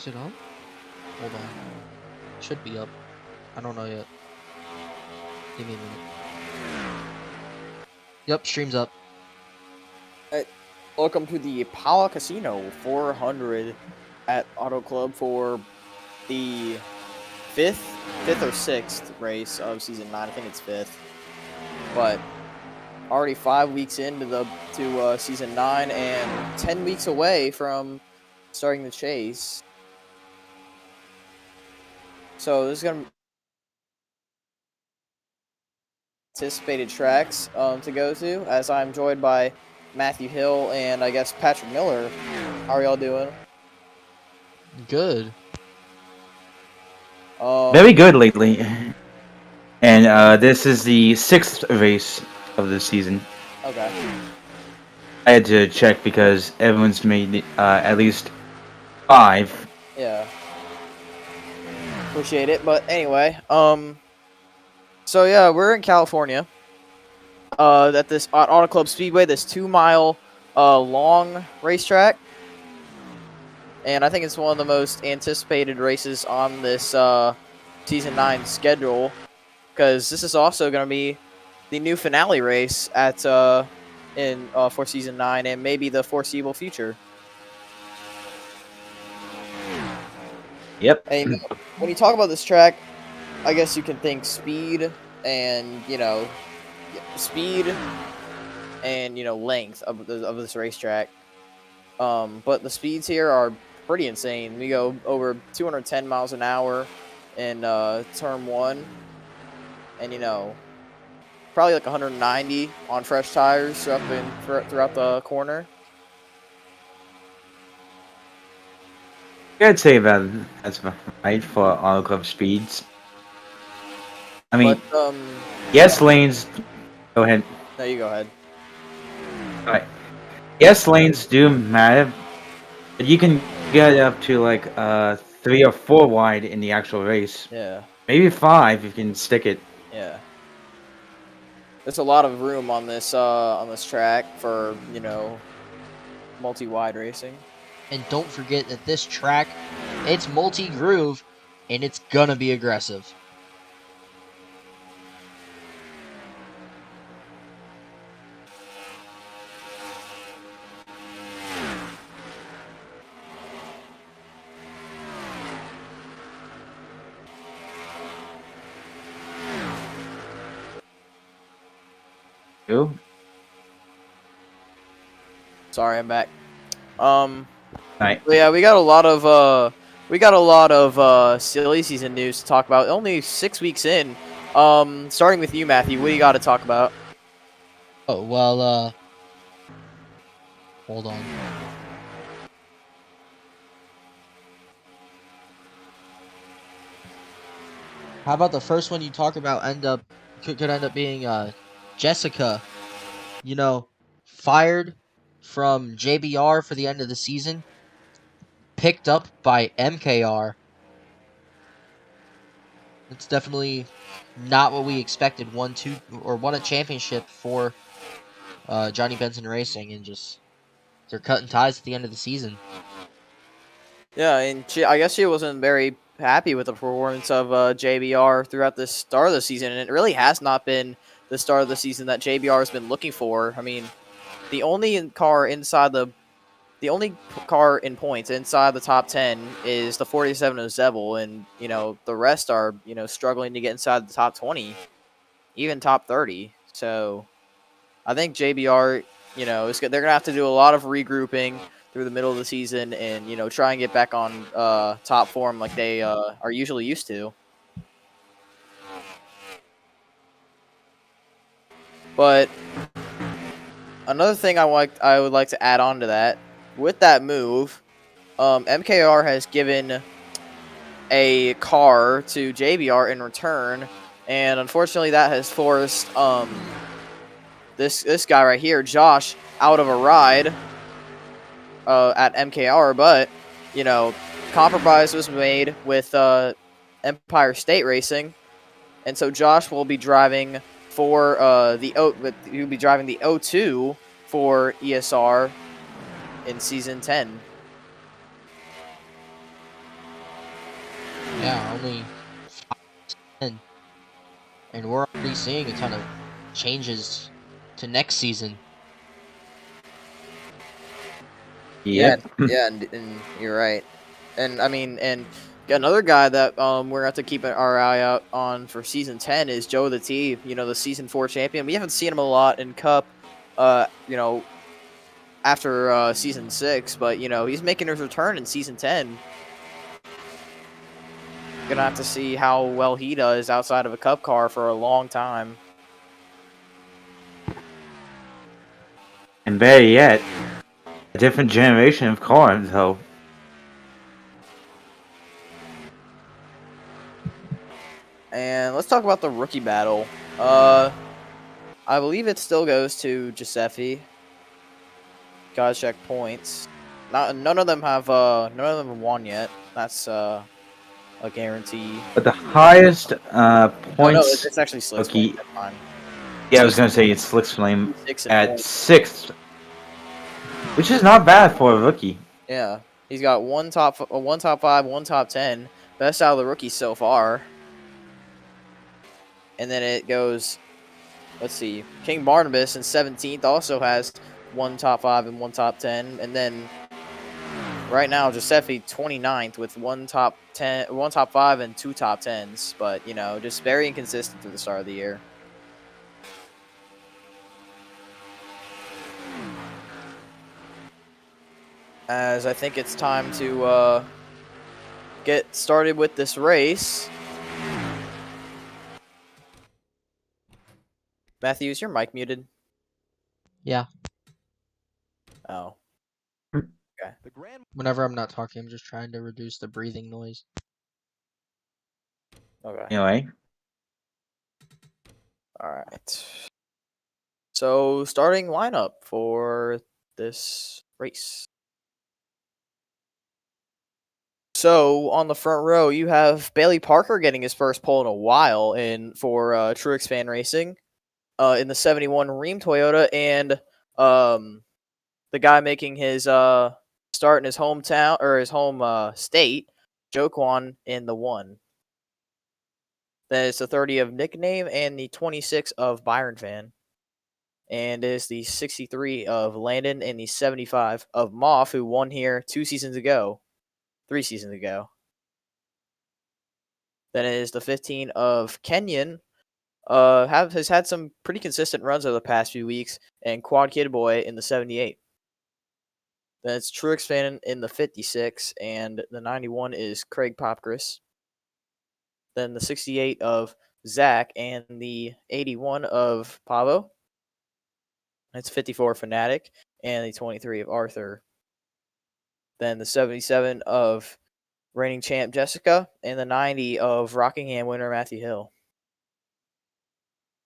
Is it up? Hold on. Should be up. I don't know yet. Give me a minute. Yep, stream's up. Welcome to the Pala Casino 400 at Auto Club for the fifth or sixth race of season 9. I think it's fifth, but already 5 weeks into season 9 and 10 weeks away from starting the chase. So this is gonna be anticipated tracks to go to, as I'm joined by Matthew Hill and I guess Patrick Miller. How are y'all doing? Good. Very good lately. And this is the 6th race of the season. Okay. I had to check because everyone's made at least 5. Yeah. Appreciate it. But anyway, so yeah, we're in California. At this Auto Club Speedway, this 2-mile long racetrack. And I think it's one of the most anticipated races on this season 9 schedule, because this is also going to be the new finale race at for season 9 and maybe the foreseeable future. Yep. And when you talk about this track, I guess you can think speed and length of this racetrack. But the speeds here are pretty insane. We go over 210 miles an hour in turn 1, and probably like 190 on fresh tires throughout the corner. I'd say that's right for Auto Club speeds. I mean, but, yes, lanes. Go ahead. No, you go ahead. Alright. Yes, lanes do matter, but you can get up to like 3 or 4 wide in the actual race. Yeah. Maybe 5 if you can stick it. Yeah. There's a lot of room on this track for multi-wide racing. And don't forget that this track, it's multi-groove, and it's gonna be aggressive. Who? Sorry, I'm back. Right. Yeah, we got a lot of silly season news to talk about. Only 6 weeks in. Starting with you, Matthew. What do you got to talk about? Oh, well, hold on. How about the first one you talk about could end up being Jessica, fired from JBR for the end of the season, picked up by MKR. It's definitely not what we expected. Won a championship for Johnny Benson Racing, and they're cutting ties at the end of the season. Yeah, and I guess she wasn't very happy with the performance of JBR throughout the start of the season, and it really has not been the start of the season that JBR has been looking for. I mean, the only car in points inside the top 10 is the 47 of Zevel, and the rest are struggling to get inside the top 20, even top 30. So I think JBR, they're gonna have to do a lot of regrouping through the middle of the season, and try and get back on top form like they are usually used to. But another thing I would like to add on to that, with that move, MKR has given a car to JBR in return, and unfortunately that has forced this guy right here, Josh, out of a ride at MKR. But compromise was made with Empire State Racing, and so Josh will be driving for he'll be driving the O2 for ESR in season 10. Yeah, only 10. And we're already seeing a ton of changes to next season. Yep. Yeah, and you're right. And I mean, and another guy that we're gonna have to keep our eye out on for season 10 is Joe the T. You know, the season 4 champion. We haven't seen him a lot in Cup. You know, after season 6, but you know he's making his return in season 10. Gonna have to see how well he does outside of a Cup car for a long time. And better yet, a different generation of cars. So And let's talk about the rookie battle. I believe it still goes to Giuseppe. Gotta check points. None of them have won yet. That's a guarantee. but the highest Oh no, points it's actually Slick's rookie. That's fine. Yeah, I was gonna say it's Slick's Flame 6 at points. 6th, which is not bad for a rookie. Yeah, he's got one top 5, one top 10. Best out of the rookies so far. And then it goes. Let's see. King Barnabas in 17th also has one top 5 and one top 10, and then right now Giuseppe 29th with one top 5 and two top 10s, but you know, just very inconsistent through the start of the year. As I think it's time to get started with this race. Matthew, is your mic muted? Yeah. Oh. Okay. Whenever I'm not talking, I'm just trying to reduce the breathing noise. Okay. Anyway, All right. So, starting lineup for this race. So, on the front row, you have Bailey Parker getting his first pole in a while for Truex Fan Racing in the 71 Ream Toyota, and the guy making his start in his hometown or his home state, Joquan, in the 1. Then it's the 30 of Nickname and the 26 of Byron Fan. And is the 63 of Landon and the 75 of Moff, who won here 3 seasons ago. Then it is the 15 of Kenyon. Has had some pretty consistent runs over the past few weeks, and Quad Kid Boy in the 78. Then it's Truex Fan in the 56, and the 91 is Craig Popgris. Then the 68 of Zach and the 81 of Pavo. It's 54 Fanatic and the 23 of Arthur. Then the 77 of reigning champ Jessica and the 90 of Rockingham winner Matthew Hill.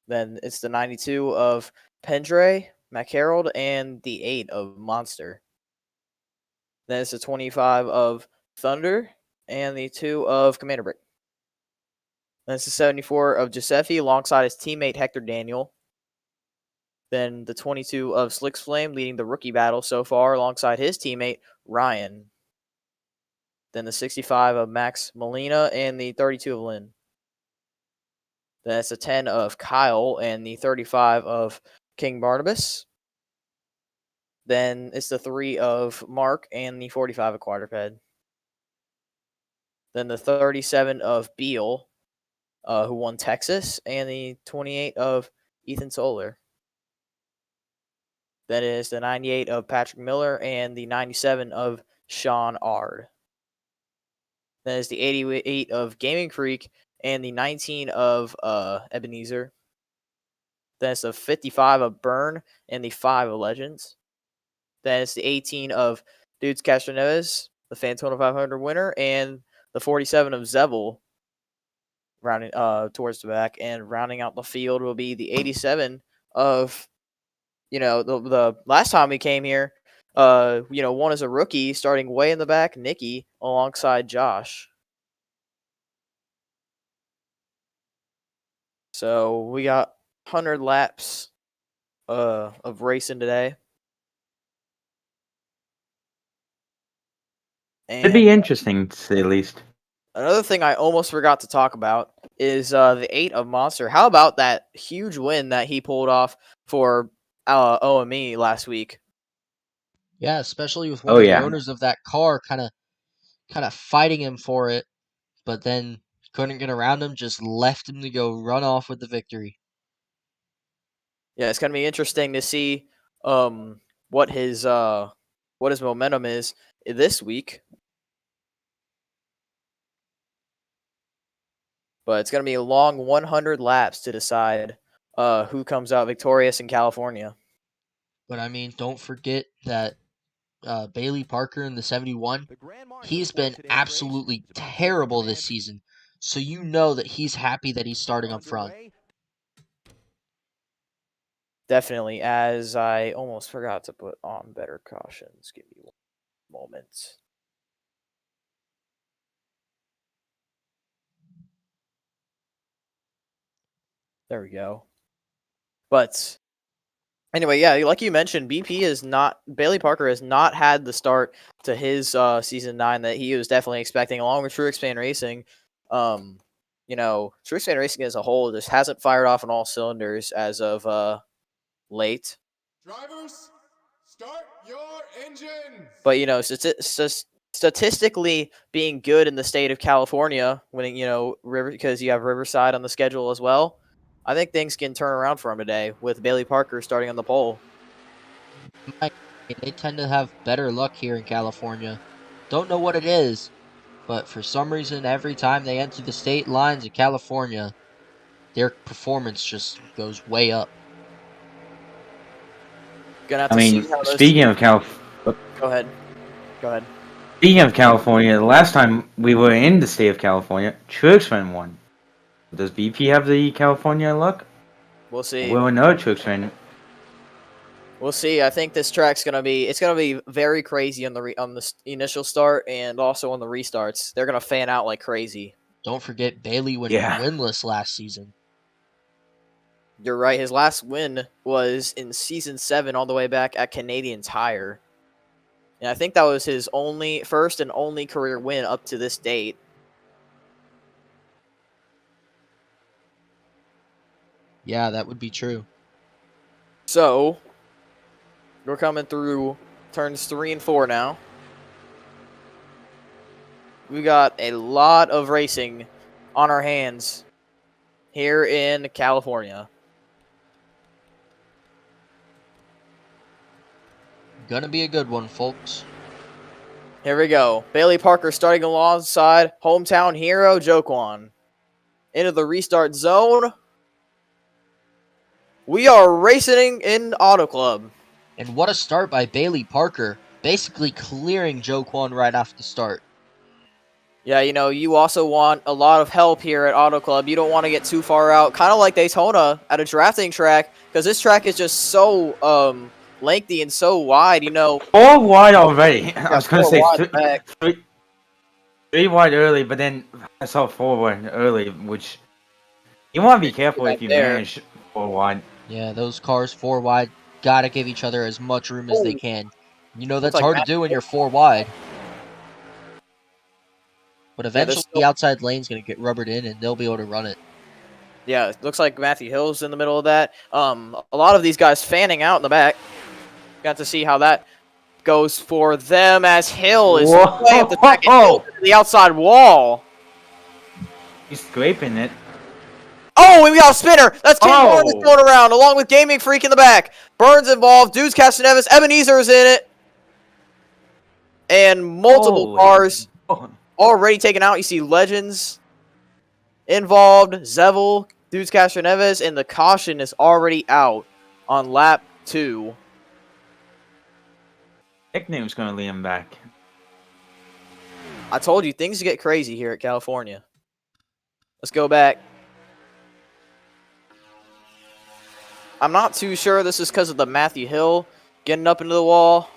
Then it's the 92 of Pendray, McHarold, and the 8 of Monster. Then it's the 25 of Thunder and the 2 of Commander Brick. Then it's the 74 of Giuseppe alongside his teammate Hector Daniel. Then the 22 of Slicks Flame leading the rookie battle so far alongside his teammate Ryan. Then the 65 of Max Molina and the 32 of Lynn. Then it's the 10 of Kyle and the 35 of King Barnabas. Then it's the 3 of Mark and the 45 of Quadruped. Then the 37 of Beal, who won Texas, and the 28 of Ethan Solar. Then it is the 98 of Patrick Miller and the 97 of Sean Ard. Then it's the 88 of Gaming Freak and the 19 of Ebenezer. Then it's the 55 of Burn and the 5 of Legends. Then it's the 18 of Dudes Castroneves, the Fantona 500 winner, and the 47 of Zevel rounding towards the back. And rounding out the field will be the 87 of, you know, the last time we came here, you know, one as a rookie starting way in the back, Nikki, alongside Josh. So we got 100 laps of racing today. it'd be interesting to say the least. Another thing I almost forgot to talk about is the 8 of Monster. How about that huge win that he pulled off for OME last week? Yeah, especially with one Oh of the yeah. owners of that car kind of fighting him for it, but then couldn't get around him, just left him to go run off with the victory. Yeah, it's gonna be interesting to see what his momentum is this week. But it's gonna be a long 100 laps to decide who comes out victorious in California. But I mean, don't forget that Bailey Parker in the 71, he's been absolutely terrible this season. So you know that he's happy that he's starting up front. Definitely, as I almost forgot to put on better cautions. Give me one moment. There we go. But anyway, yeah, like you mentioned, Bailey Parker has not had the start to his season 9 that he was definitely expecting, along with Truexpan Racing. Truexpan Racing as a whole just hasn't fired off on all cylinders as of late. Drivers, start your engines. But statistically being good in the state of California, winning because you have Riverside on the schedule as well, I think things can turn around for him today with Bailey Parker starting on the pole. They tend to have better luck here in California. Don't know what it is, but for some reason, every time they enter the state lines of California, their performance just goes way up. Gonna have I to see mean, how those. speaking of Go ahead. Speaking of California, the last time we were in the state of California, Truexman won. Does BP have the California luck? We'll see. We'll know Truexman. We'll see. I think this track's gonna be very crazy on the initial start and also on the restarts. They're gonna fan out like crazy. Don't forget Bailey went Yeah. winless last season. You're right. His last win was in season 7, all the way back at Canadian Tire. And I think that was his first and only career win up to this date. Yeah, that would be true. So, we're coming through turns 3 and 4 now. We got a lot of racing on our hands here in California. Gonna be a good one, folks. Here we go. Bailey Parker starting alongside hometown hero Joquan. Into the restart zone. We are racing in Auto Club. And what a start by Bailey Parker, basically clearing Joquan right off the start. Yeah, you also want a lot of help here at Auto Club. You don't want to get too far out, kind of like Daytona at a drafting track, because this track is just so lengthy and so wide. 4 wide already. I was gonna 4 say wide three wide early, but then I saw 4 wide early, which you want to be careful if you manage 4 wide. Yeah, those cars 4 wide gotta give each other as much room as they can. That's hard to do when you're 4 wide. But eventually the outside lane's gonna get rubbered in and they'll be able to run it. Yeah, it looks like Matthew Hill's in the middle of that. A lot of these guys fanning out in the back. Got to see how that goes for them as Hill is way up the track and to the outside wall. He's scraping it. Oh, and we got a spinner. That's King Burns going around, along with Gaming Freak in the back. Burns involved. Dudes Castanevis. Ebenezer is in it. And multiple cars already taken out. You see Legends involved. Zevel, Dudes Castanevis, and the caution is already out on lap 2. Nickname's gonna lead him back. I told you, things get crazy here at California. Let's go back. I'm not too sure this is because of the Matthew Hill getting up into the wall.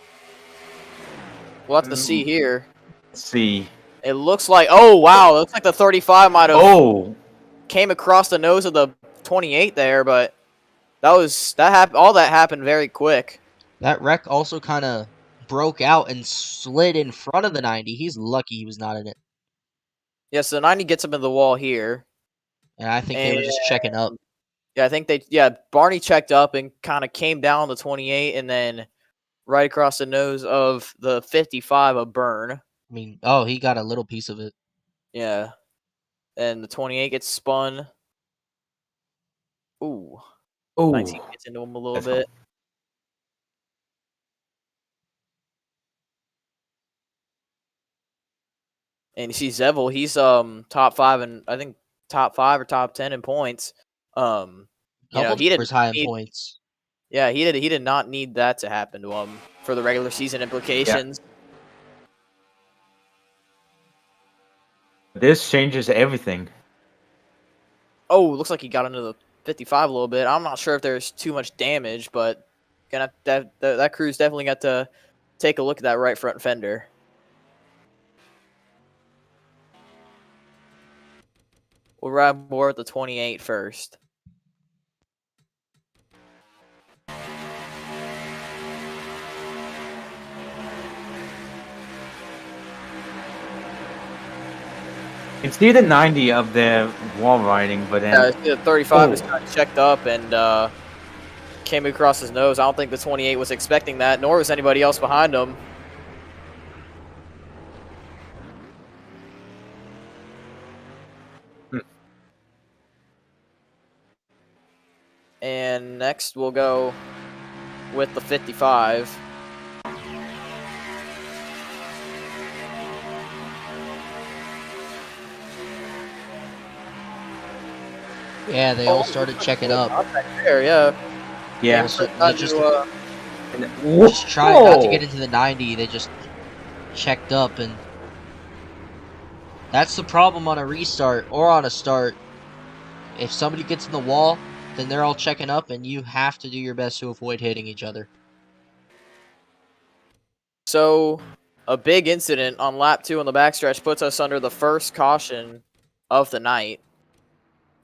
We'll have to see here. Let's see. It looks like, oh, wow. It looks like the 35 might have came across the nose of the 28 there, but all that happened very quick. That wreck also kind of broke out and slid in front of the 90. He's lucky he was not in it. Yeah, so the 90 gets up in the wall here. And I think they were just checking up. Yeah, I think Barney checked up and kind of came down the 28 and then right across the nose of the 55 of Burn. I mean, oh, he got a little piece of it. Yeah. And the 28 gets spun. Ooh. Oh, 19 gets into him a little that's bit. And you see Zevel, he's top 5 and I think top 5 or top 10 in points. You know, he Dumbledore's didn't high in need, points. yeah, he did not need that to happen to him for the regular season implications. This changes everything. Oh, looks like he got into the 55 a little bit. I'm not sure if there's too much damage, but that crew's definitely got to take a look at that right front fender. We'll ride more at the 28 first. You can see the 90 of the wall riding, but then The 35 is kind of checked up and came across his nose. I don't think the 28 was expecting that, nor was anybody else behind him. And next we'll go with the 55. Yeah, they all started checking up. There, yeah. yeah. They just Just tried not to get into the 90. They just checked up, and that's the problem on a restart or on a start. If somebody gets in the wall, then they're all checking up, and you have to do your best to avoid hitting each other. So, a big incident on lap 2 on the backstretch puts us under the first caution of the night.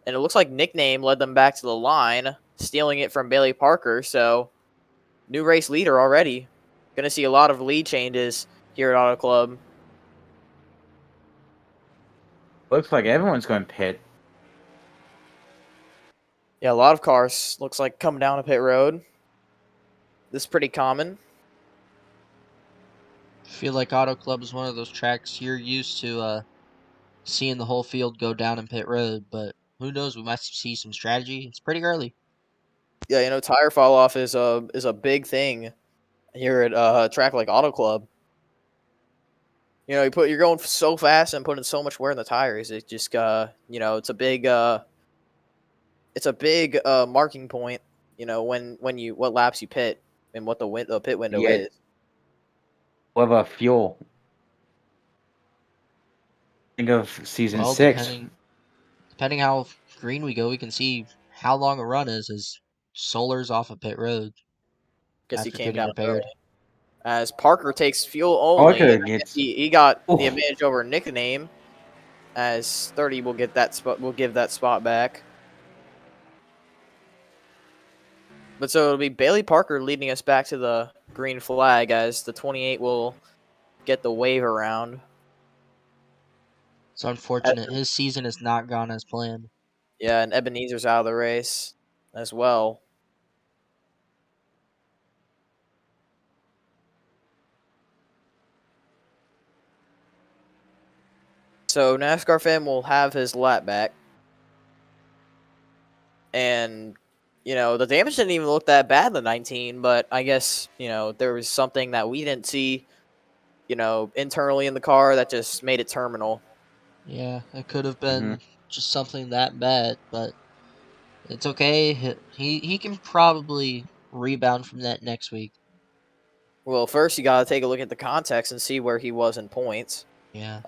And it looks like Nickname led them back to the line, stealing it from Bailey Parker. So, new race leader already. Going to see a lot of lead changes here at Auto Club. looks like everyone's going pit. Yeah, a lot of cars looks like come down a pit road. This is pretty common. I feel like Auto Club is one of those tracks you're used to seeing the whole field go down in pit road, but who knows? We might see some strategy. It's pretty early. Yeah, you know, tire fall off is a big thing here at a track like Auto Club. You know, you're going so fast and putting so much wear in the tires. It just you know, it's a big marking point. You know, when you what laps you pit and what the pit window Yeah. is. What about fuel? Think of season Well, 6. depending how green we go, we can see how long a run is as Solar's off of pit road Guess he after came getting down repaired. early. As Parker takes fuel only, Parker and I guess gets. he got the Oof. advantage over Nickname. As 30 will get that spot, will give that spot back. But so it'll be Bailey Parker leading us back to the green flag as the 28 will get the wave around. It's unfortunate. His season has not gone as planned. Yeah, and Ebenezer's out of the race as well. So NASCAR fan will have his lap back. And, you know, the damage didn't even look that bad in the 19, but I guess, you know, there was something that we didn't see, you know, internally in the car that just made it terminal. Yeah, it could have been just something that bad, but it's okay. He can probably rebound from that next week. Well, first you got to take a look at the context and see where he was in points. Yeah.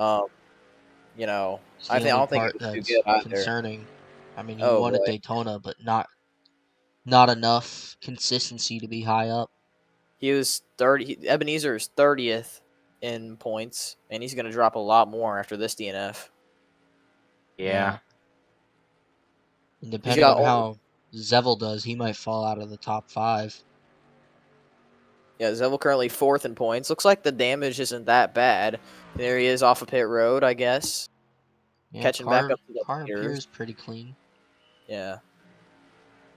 You know, It's I the don't only think it part was too that's good either. concerning. I mean, he Oh won at boy, Daytona, but not enough consistency to be high up. he was 30. Ebenezer is 30th in points, and he's going to drop a lot more after this DNF. Yeah. And depending on how Zevel does, he might fall out of the top 5. Yeah, Zevel currently 4th in points. Looks like the damage isn't that bad. There he is off of pit road, I guess. Yeah, catching back car, up to the car leaders. appears pretty clean. Yeah.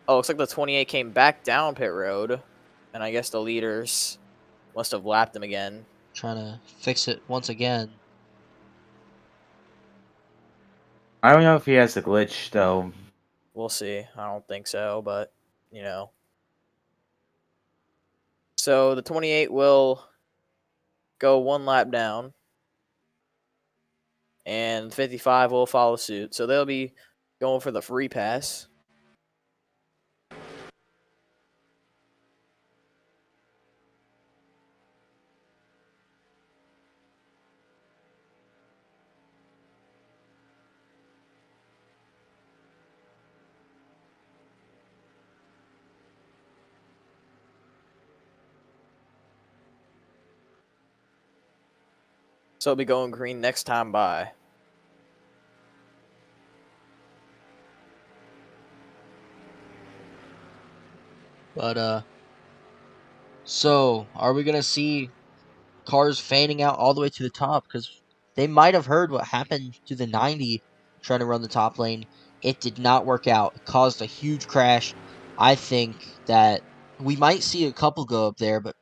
Oh, looks like the 28 came back down pit road, and I guess the leaders must have lapped him again. Trying to fix it once again. I don't know if he has a glitch though. We'll see. I don't think so, but you know. So the 28 will go one lap down, and 55 will follow suit. So they'll be going for the free pass. So it'll be going green next time by. But so are we gonna see cars fanning out all the way to the top? Because they might have heard what happened to the 90 trying to run the top lane. It did not work out. It caused a huge crash. I think that we might see a couple go up there, but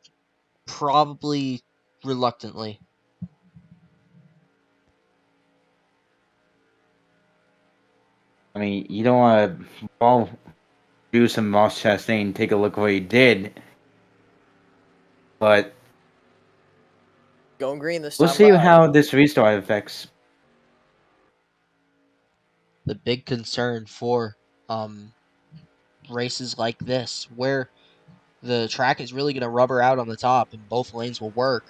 probably reluctantly. I mean, you don't want to do some Ross Chastain. Take a look what he did, but Going green this we'll time see by. how this restart affects. The big concern for races like this, where the track is really going to rubber out on the top and both lanes will work,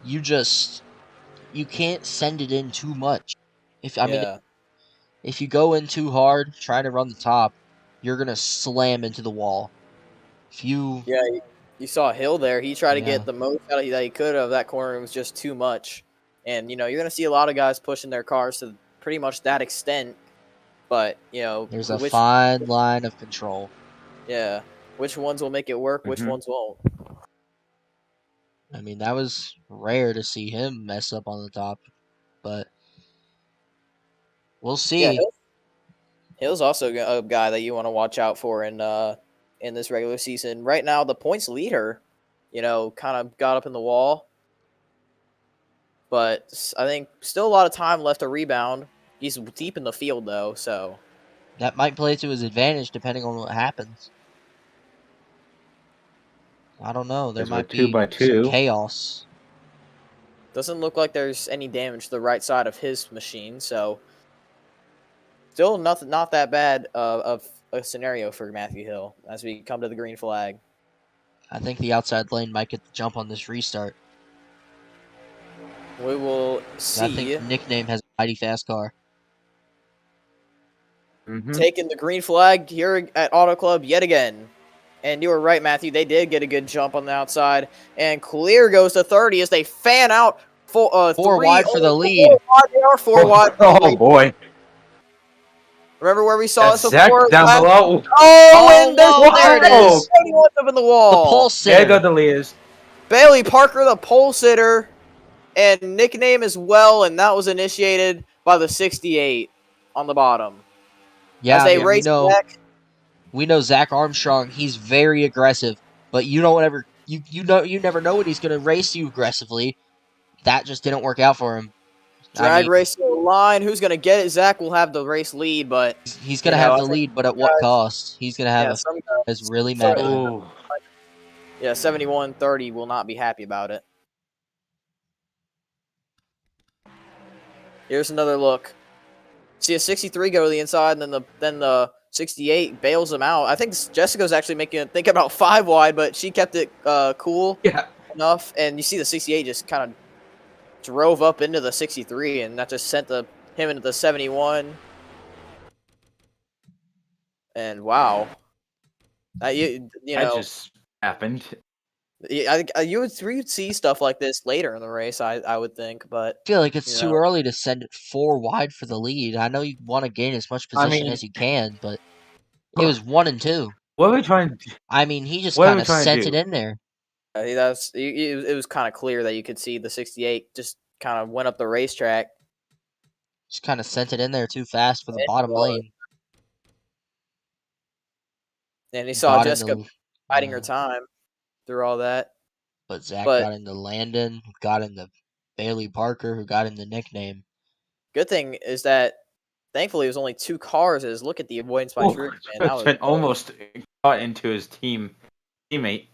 you can't send it in too much. If you go in too hard trying to run the top, you're going to slam into the wall. You saw Hill there. He tried to Yeah. get the most out of that he could of that corner. It was just too much. And, you're going to see a lot of guys pushing their cars to pretty much that extent. But, There's a fine line of control. Yeah. Which ones will make it work, which ones won't. I mean, that was rare to see him mess up on the top. But we'll see. Yeah, Hill's also a guy that you want to watch out for in this regular season. Right now, the points leader, kind of got up in the wall. But I think still a lot of time left to rebound. He's deep in the field, though, so. That might play to his advantage depending on what happens. I don't know. There might be some chaos. Doesn't look like there's any damage to the right side of his machine, so still not that bad of a scenario for Matthew Hill as we come to the green flag. I think the outside lane might get the jump on this restart. We will see. I think Nickname has a mighty fast car. Taking the green flag here at Auto Club yet again. And you were right, Matthew. They did get a good jump on the outside. And clear goes to 30 as they fan out four wide for the lead. Four wide. Oh, boy. Remember where we saw this Zach before? down below. Oh, and there it is. Up in the wall. The pole sitter. There go the leaders. Bailey Parker, the pole sitter, and nickname as well, and that was initiated by the 68 on the bottom. Yeah, as they race back. We know Zach Armstrong. He's very aggressive, but you never know when he's going to race you aggressively. That just didn't work out for him. Drag race to the line. Who's going to get it? Zach will have the race lead, but he's going to have the lead, but at what cost? He's going to have is really mad at him. Yeah, 71-30 will not be happy about it. Here's another look. See a 63 go to the inside, and then the 68 bails him out. I think Jessica's actually making it think about 5 wide, but she kept it cool enough. And you see the 68 just kind of drove up into the 63, and that just sent him into the 71. And wow, that just happened. I think you would see stuff like this later in the race. I would think, but I feel like it's too early to send it 4 wide for the lead. I know you want to gain as much position as you can, but it was 1 and 2. What are we trying to do? I mean, he just kind of sent it in there. It was kind of clear that you could see the 68 just kind of went up the racetrack. Just kind of sent it in there too fast for the It bottom was. lane. And he saw Got Jessica into biding her time through all that. but Zach But got into Landon, who got into Bailey Parker, who got in the nickname. good thing is that thankfully it was only 2 cars. As look at the avoidance by Oh, Truth, man. That was been almost caught into his teammate.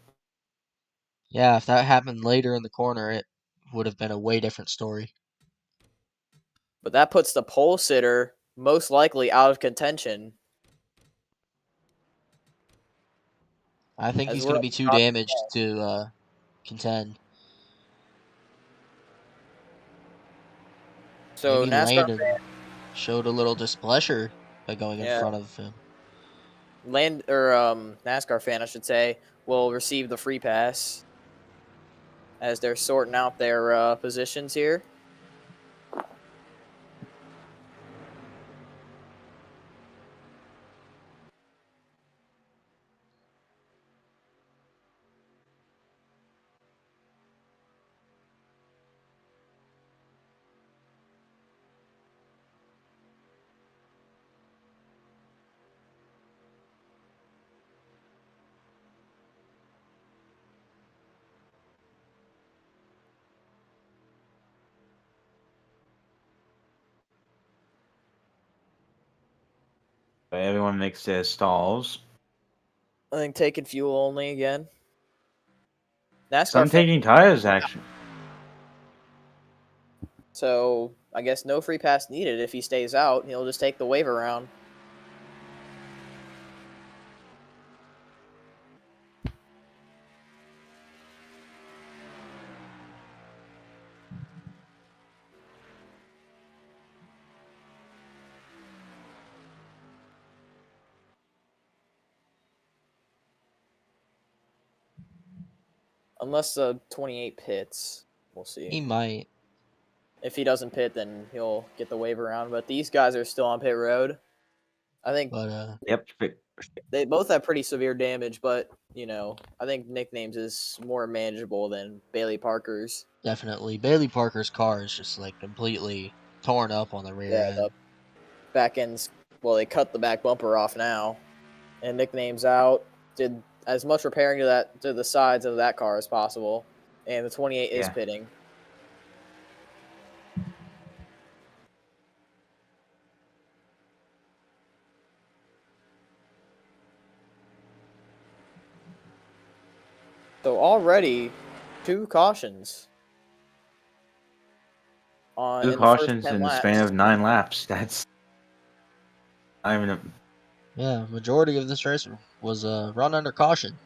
Yeah, if that happened later in the corner, it would have been a way different story. But that puts the pole sitter most likely out of contention. I think As he's we're going to be too damaged to contend. So Maybe NASCAR Landon showed a little displeasure by going in front of him. NASCAR fan, I should say, will receive the free pass as they're sorting out their positions here. Everyone makes their stalls. I think taking fuel only again. NASCAR Some fan, taking tires, actually. so I guess no free pass needed if he stays out. He'll just take the wave around. Unless the 28 pits. We'll see. He might. If he doesn't pit, then he'll get the wave around. But these guys are still on pit road. I think But Yep. they both have pretty severe damage, but I think nicknames is more manageable than Bailey Parker's. definitely, Bailey Parker's car is just like completely torn up on the rear Yeah, end. the back ends. Well, they cut the back bumper off now, and nicknames out. Did as much repairing to the sides of that car as possible, and the 28 is Yeah. pitting. So already 2 cautions Two in the first cautions 10 in the span laps. of 9 laps. That's not even a, Yeah, majority of this race was run under caution.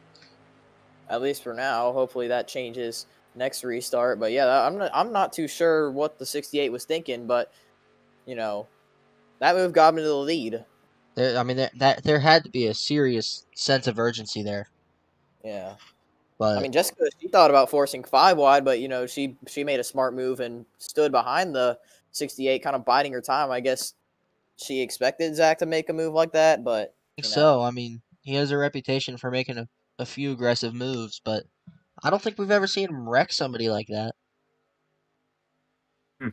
At least for now. Hopefully that changes next restart. But yeah, I'm not too sure what the 68 was thinking, but that move got him into the lead. There had to be a serious sense of urgency there. Yeah. I But mean, Jessica, she thought about forcing 5 wide, but she made a smart move and stood behind the 68, kind of biding her time. I guess she expected Zach to make a move like that, but I think so. I mean, he has a reputation for making a few aggressive moves, but I don't think we've ever seen him wreck somebody like that. Hmm.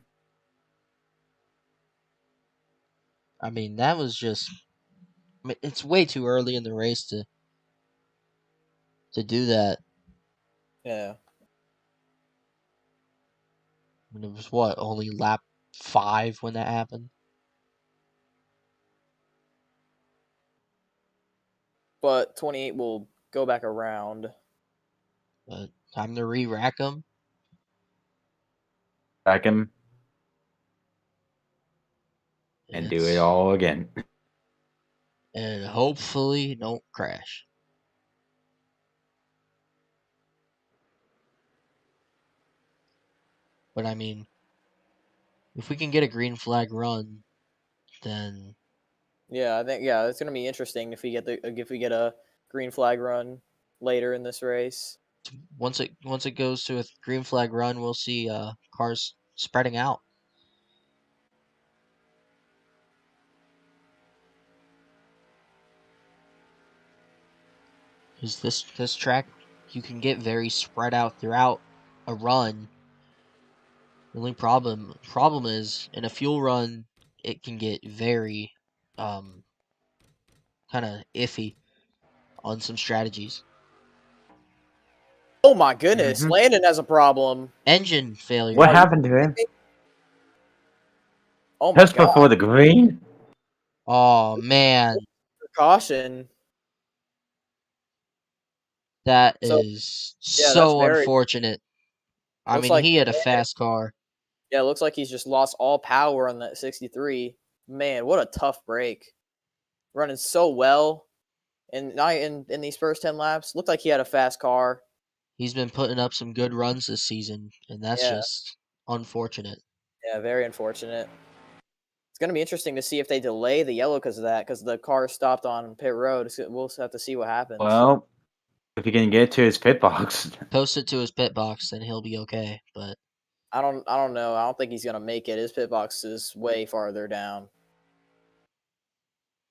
I mean, that was just. I mean, it's way too early in the race to do that. yeah. I mean, it was what, only lap 5 when that happened. But 28 will go back around. But time to re-rack him. back him and do it all again. And hopefully don't crash. But I mean, if we can get a green flag run, then Yeah, I think it's gonna be interesting if we get a green flag run later in this race. once it goes to a green flag run, we'll see cars spreading out. Because this track, you can get very spread out throughout a run. The only problem is in a fuel run, it can get very kind of iffy on some strategies. Oh my goodness, Mhm. Landon has a problem. Engine failure. What Are you happened to him? kidding me? Oh my Just before god. the green? Oh man, Caution. that So is yeah, that's so very unfortunate. I looks mean, like he had a Landon, fast car. yeah, looks like he's just lost all power on that 63. Man, what a tough break. Running so well in these first 10 laps. Looked like he had a fast car. He's been putting up some good runs this season, and that's Yeah. just unfortunate. Yeah, very unfortunate. It's going to be interesting to see if they delay the yellow because of that, because the car stopped on pit road. So we'll have to see what happens. Well, if he can get to his pit box. Post it to his pit box, then he'll be okay. But I don't know. I don't think he's going to make it. His pit box is way farther down.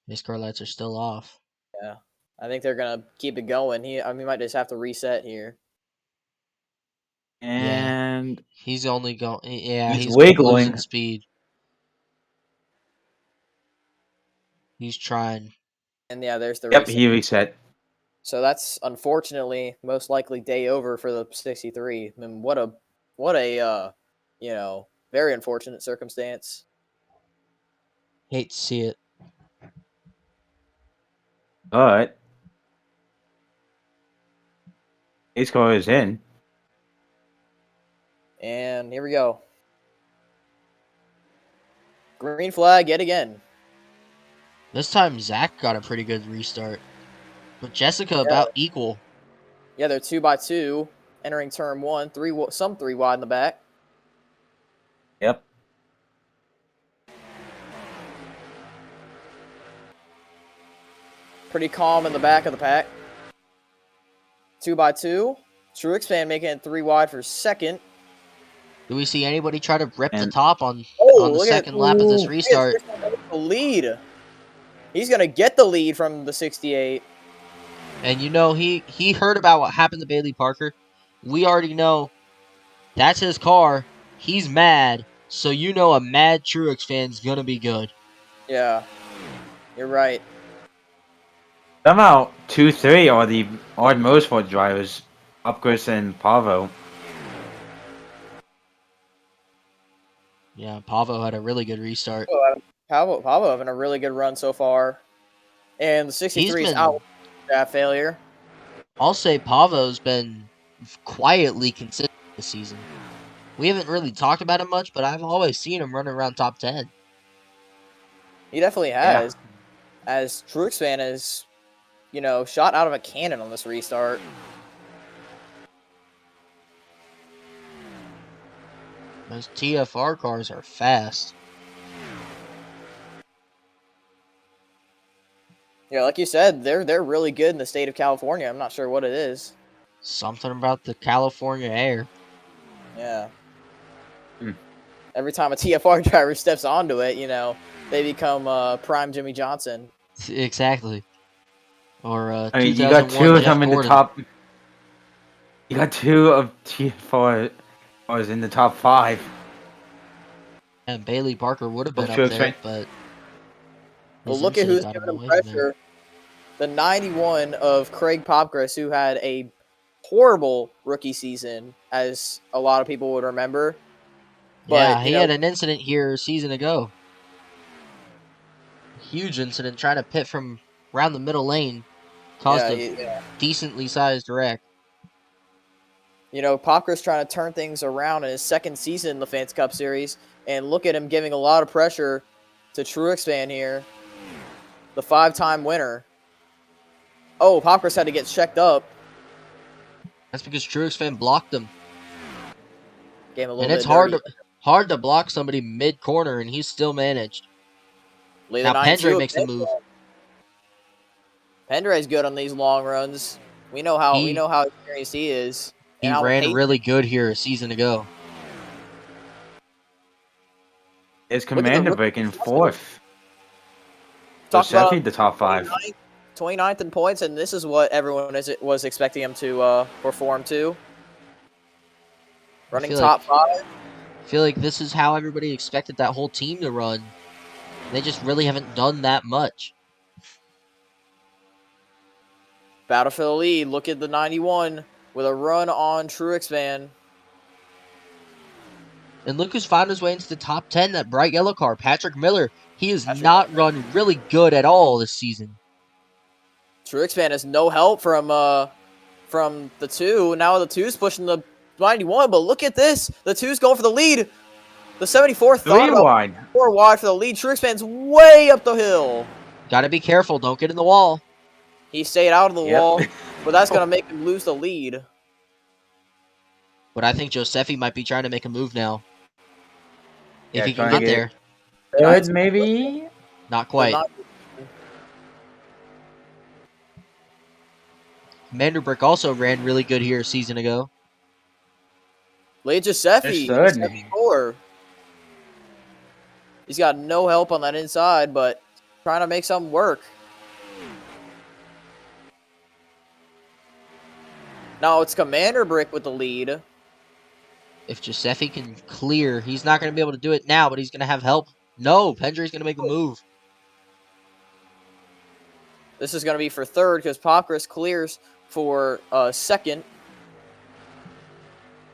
his car lights are still off. Yeah. I think they're going to keep it going. He might just have to reset here. And He's only going. Yeah, he's he's wiggling. losing speed. He's trying. And yeah, there's the Yep, reset. he reset. So that's unfortunately most likely day over for the 63. I mean, what a very unfortunate circumstance. Hate to see it. But his car is in. And here we go. Green flag yet again. This time Zach got a pretty good restart, but Jessica about equal. Yeah, they're 2x2 entering turn one. Some three wide in the back. Yep. Pretty calm in the back of the pack. 2x2. Truex fan making it 3 wide for second. Do we see anybody try to rip the And- top on the look second lap of this Ooh, restart? the lead. He's gonna get the lead from the 68. And you know, he heard about what happened to Bailey Parker. We already know that's his car. He's mad. So you know a mad Truex fan's gonna be good. Yeah, you're right. Somehow 2-3 are the odd motorsport drivers, Upgress and Pavo. Yeah, Pavo had a really good restart. Pablo having a really good run so far. And the 63 is out that failure. I'll say Pavo's been quietly consistent this season. We haven't really talked about him much, but I've always seen him running around top 10. He definitely has. As Truex fan is, shot out of a cannon on this restart. Those TFR cars are fast. Yeah, like you said, they're really good in the state of California. I'm not sure what it is. Something about the California air. Yeah. Every time a TFR driver steps onto it, they become prime Jimmy Johnson. Exactly. Or I mean, you got 2 of Jeff them in the Gordon. top. You got 2 of T4 cars in the top 5. And Bailey Parker would have been Truex up there, fan. but Well, his look at incident who's got giving him him away from there. pressure. The 91 of Craig Popgras, who had a horrible rookie season, as a lot of people would remember. Yeah, But, he had an incident here a season ago. Huge incident, trying to pit from around the middle lane. Caused a decently sized wreck. Popgras trying to turn things around in his second season in the Fans Cup Series. And look at him giving a lot of pressure to Truex fan here. The 5-time winner. Oh, Popgras had to get checked up. That's because Truex fan blocked him. Gave him a little And bit it's dirty. hard to block somebody mid corner, and he's still managed. Leave Now the 9-2 Pendre of makes the move. Pendre's good on these long runs. We know how experienced he is. He and how ran patient- really good here a season ago. Is Commander breaking 4th? So Talk about Seffi, the top 5. 29th in points, and this is what everyone was expecting him to perform to. Running feel top 5. I feel like this is how everybody expected that whole team to run. They just really haven't done that much. Battle for the lead. Look at the 91 with a run on Truex, man. And look who's found his way into the top 10, that bright yellow car, Patrick Miller. He has not run really good at all this season. Truex, man, has no help from the 2. Now the 2's pushing the 91, but look at this. The 2's going for the lead. The 74 thought about 4 wide for the lead. Truex, man's way up the hill. Gotta be careful. Don't get in the wall. He stayed out of the wall, but that's going to make him lose the lead. But I think Giuseppe might be trying to make a move now. Yeah, if he can get there. Good, maybe? Not quite. Manderbrick also ran really good here a season ago. Late Giuseppe, 74. He's got no help on that inside, but trying to make something work. Now it's Commander Brick with the lead. If Giuseppe can clear, he's not going to be able to do it now, but he's going to have help. No, Pendry's going to make the move. This is going to be for third because Popcris clears for second.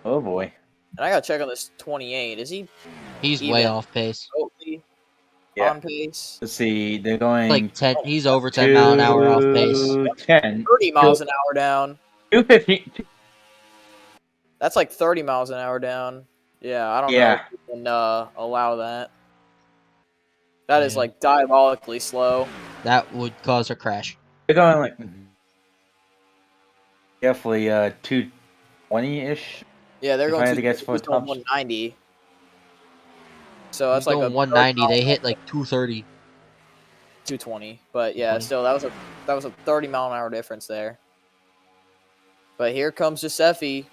Oh, boy. And I got to check on this 28. Is he? He's way off pace. On pace. Let's see. They're going like 10. He's over 10 mile an hour off pace. 10. 30 miles an hour down. 215. That's like 30 miles an hour down. Yeah, I don't know if we can allow that. That is like diabolically slow. That would cause a crash. They're going like definitely 220-ish. Yeah, they're going to get 190. So that's like a 190. They hit like 230. 220. But yeah, still that was a 30 mile an hour difference there. But here comes Giuseppe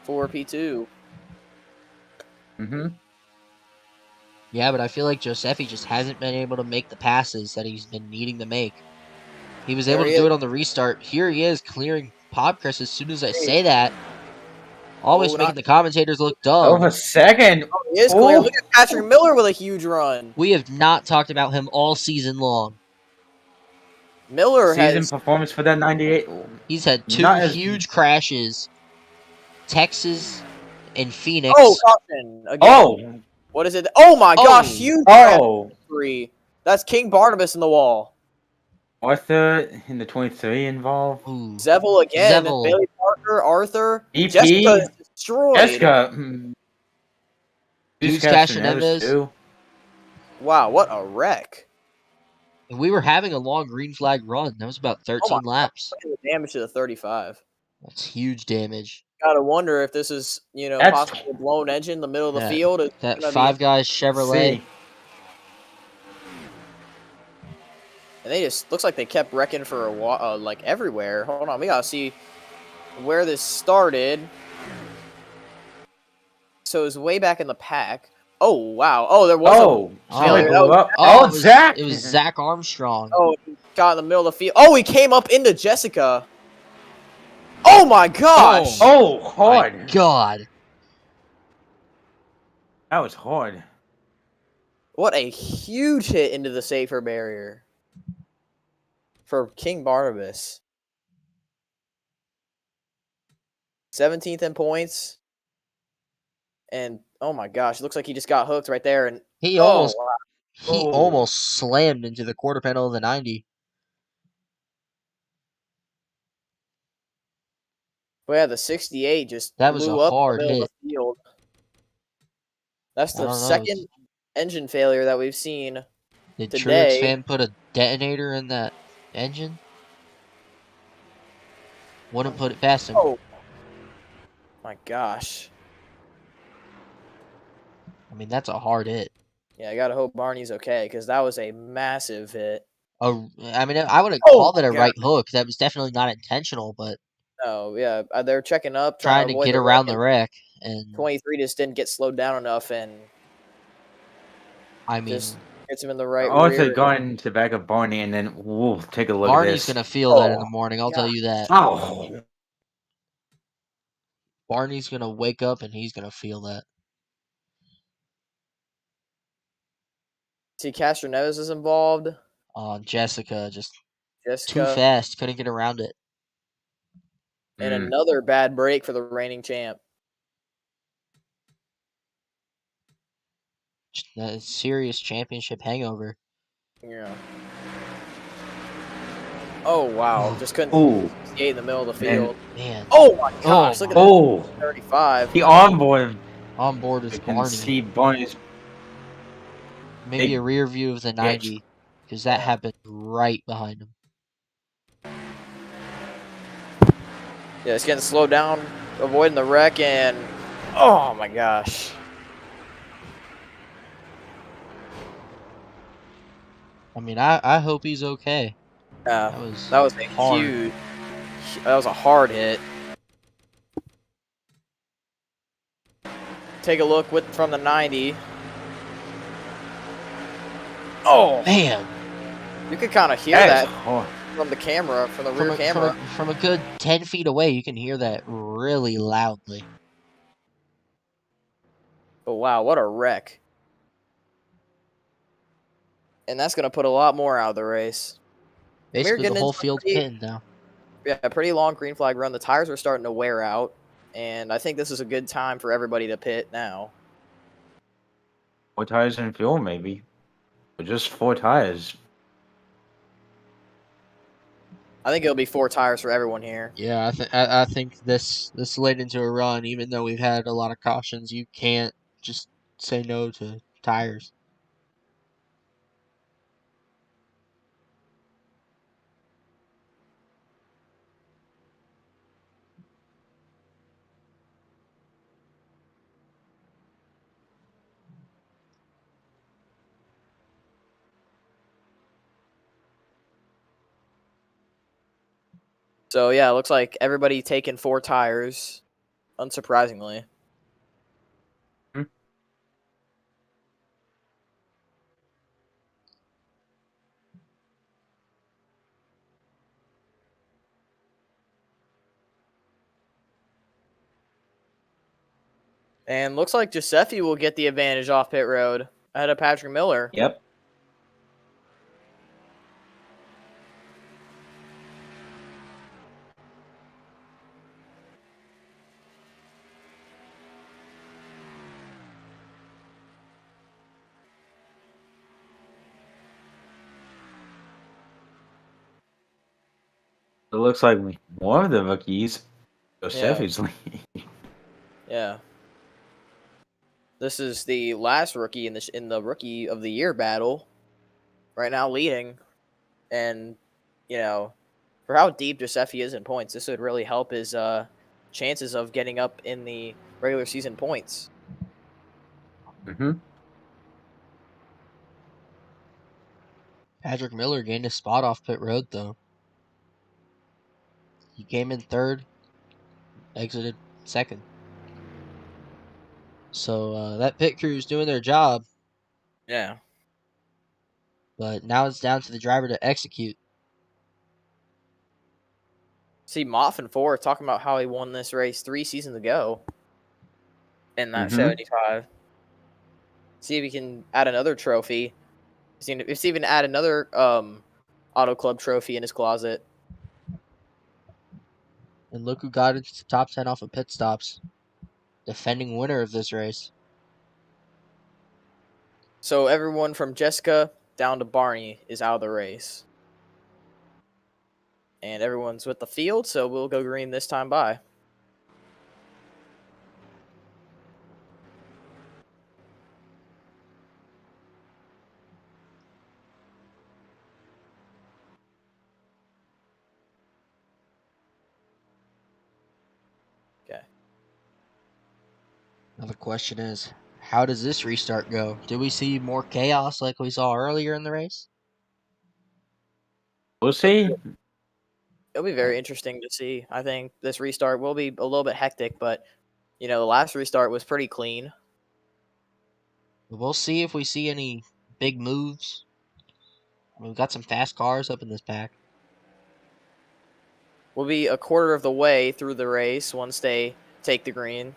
for P2. Mm-hmm. Yeah, but I feel like Giuseppe just hasn't been able to make the passes that he's been needing to make. He was able to do it on the restart. Here he is clearing Popcris as soon as I say that. Always making the commentators look dumb. Over second. Oh, he is clear. Look at Patrick Miller with a huge run. We have not talked about him all season long. Miller has performance for that 98. He's had 2 huge crashes. Texas and Phoenix. Oh, caution again. Oh. What is it? Oh my gosh, huge three. That's King Barnabas in the wall. Arthur in the 23 involved. Ooh. Zevel again. Zevel. Bailey Parker, Arthur. EP. Jessica is destroyed. Jessica. Who's Castroneves? Wow, what a wreck. And we were having a long green flag run. That was about 13 laps. Look at the damage to the 35. That's huge damage. Gotta wonder if this is, possibly a blown engine in the middle of the field. That Five Guys Chevrolet. And they just looks like they kept wrecking for a while, like everywhere. Hold on, we gotta see where this started. So it was way back in the pack. Oh wow! Oh, there was Zach! It was Zach Armstrong. Oh, he got in the middle of the field. Oh, he came up into Jessica. Oh my gosh! Oh, hard! My God, that was hard. What a huge hit into the safer barrier for King Barnabas. 17th in points. And oh my gosh, it looks like he just got hooked right there. And he almost slammed into the quarter panel of the 90. Well, yeah, the 68 just that was blew a up hard the middle hit. of the field. That's the second engine failure that we've seen Did today. Truex fan put a detonator in that engine? Wouldn't put it past him. Oh my gosh. I mean, that's a hard hit. Yeah, I gotta hope Barney's okay, because that was a massive hit. I mean, I would have called it a right hook. That was definitely not intentional, but... Oh, yeah, they're checking up. Trying to get around the wreck. And 23 just didn't get slowed down enough, and... I mean... Just gets him in the right rear. Going to back of Barney, and then, take a look at this. Barney's going to feel that in the morning, I'll tell you that. Oh! Barney's going to wake up, and he's going to feel that. See, Castroneves is involved. Jessica just too Jessica. fast, couldn't get around it. And another bad break for the reigning champ. A serious championship hangover. Yeah. Oh, wow. Just couldn't Ooh. skate in the middle of the field. Man. Oh, my gosh. Look at Oh. that. 35. The onboard. On board is You can Barney. see Barney's. Maybe big a rear view of the 90, because that happened right behind him. Yeah, it's getting slowed down, avoiding the wreck, and oh my gosh. I mean, I hope he's okay. Yeah, That was a hard. huge. That was a hard hit. Take a look from the 90. Oh man, you could kind of hear that from the camera, from the rear camera. From a good 10 feet away, you can hear that really loudly. But wow, what a wreck! And that's gonna put a lot more out of the race. Basically, the whole field's pitting now. Yeah, a pretty long green flag run. The tires are starting to wear out, and I think this is a good time for everybody to pit now. 4 tires and fuel, maybe. Or just 4 tires. I think it'll be 4 tires for everyone here. Yeah, I think this led into a run. Even though we've had a lot of cautions, you can't just say no to tires. So yeah, it looks like everybody taking 4 tires, unsurprisingly. And looks like Giuseppe will get the advantage off pit road ahead of Patrick Miller. Yep. It looks like more of the rookies. Giuseppe's leading. Yeah. This is the last rookie in the rookie of the year battle. Right now leading. And, you know, for how deep Giuseppe is in points, this would really help his chances of getting up in the regular season points. Patrick Miller gained a spot off pit road, though. He came in third, exited second. So that pit crew is doing their job. Yeah. But now it's down to the driver to execute. See, Moffin Ford talking about how he won this race 3 seasons ago in that 75. See if he can add another trophy. See if he can add another Auto Club trophy in his closet. And look who got into the top 10 off of pit stops. Defending winner of this race. So everyone from Jessica down to Barney is out of the race. And everyone's with the field, so we'll go green this time by. Okay. Now the question is, how does this restart go? Do we see more chaos like we saw earlier in the race? We'll see. It'll be very interesting to see. I think this restart will be a little bit hectic, but, you know, the last restart was pretty clean. We'll see if we see any big moves. We've got some fast cars up in this pack. We'll be a quarter of the way through the race once they take the green.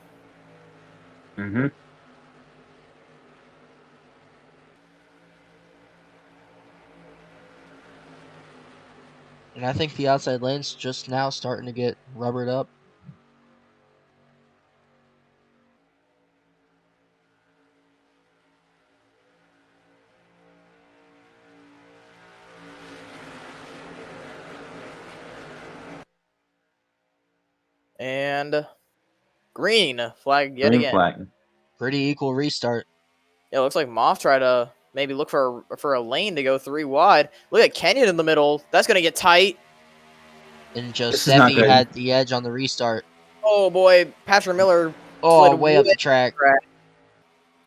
And I think the outside lane's just now starting to get rubbered up. And green flag yet Green again. flag. Pretty equal restart. Yeah, it looks like Moff tried to maybe look for a lane to go 3 wide. Look at Kenyon in the middle. That's going to get tight. And This is not Giuseppe good. had the edge on the restart. Oh, boy. Patrick Miller Oh, slid way up the track.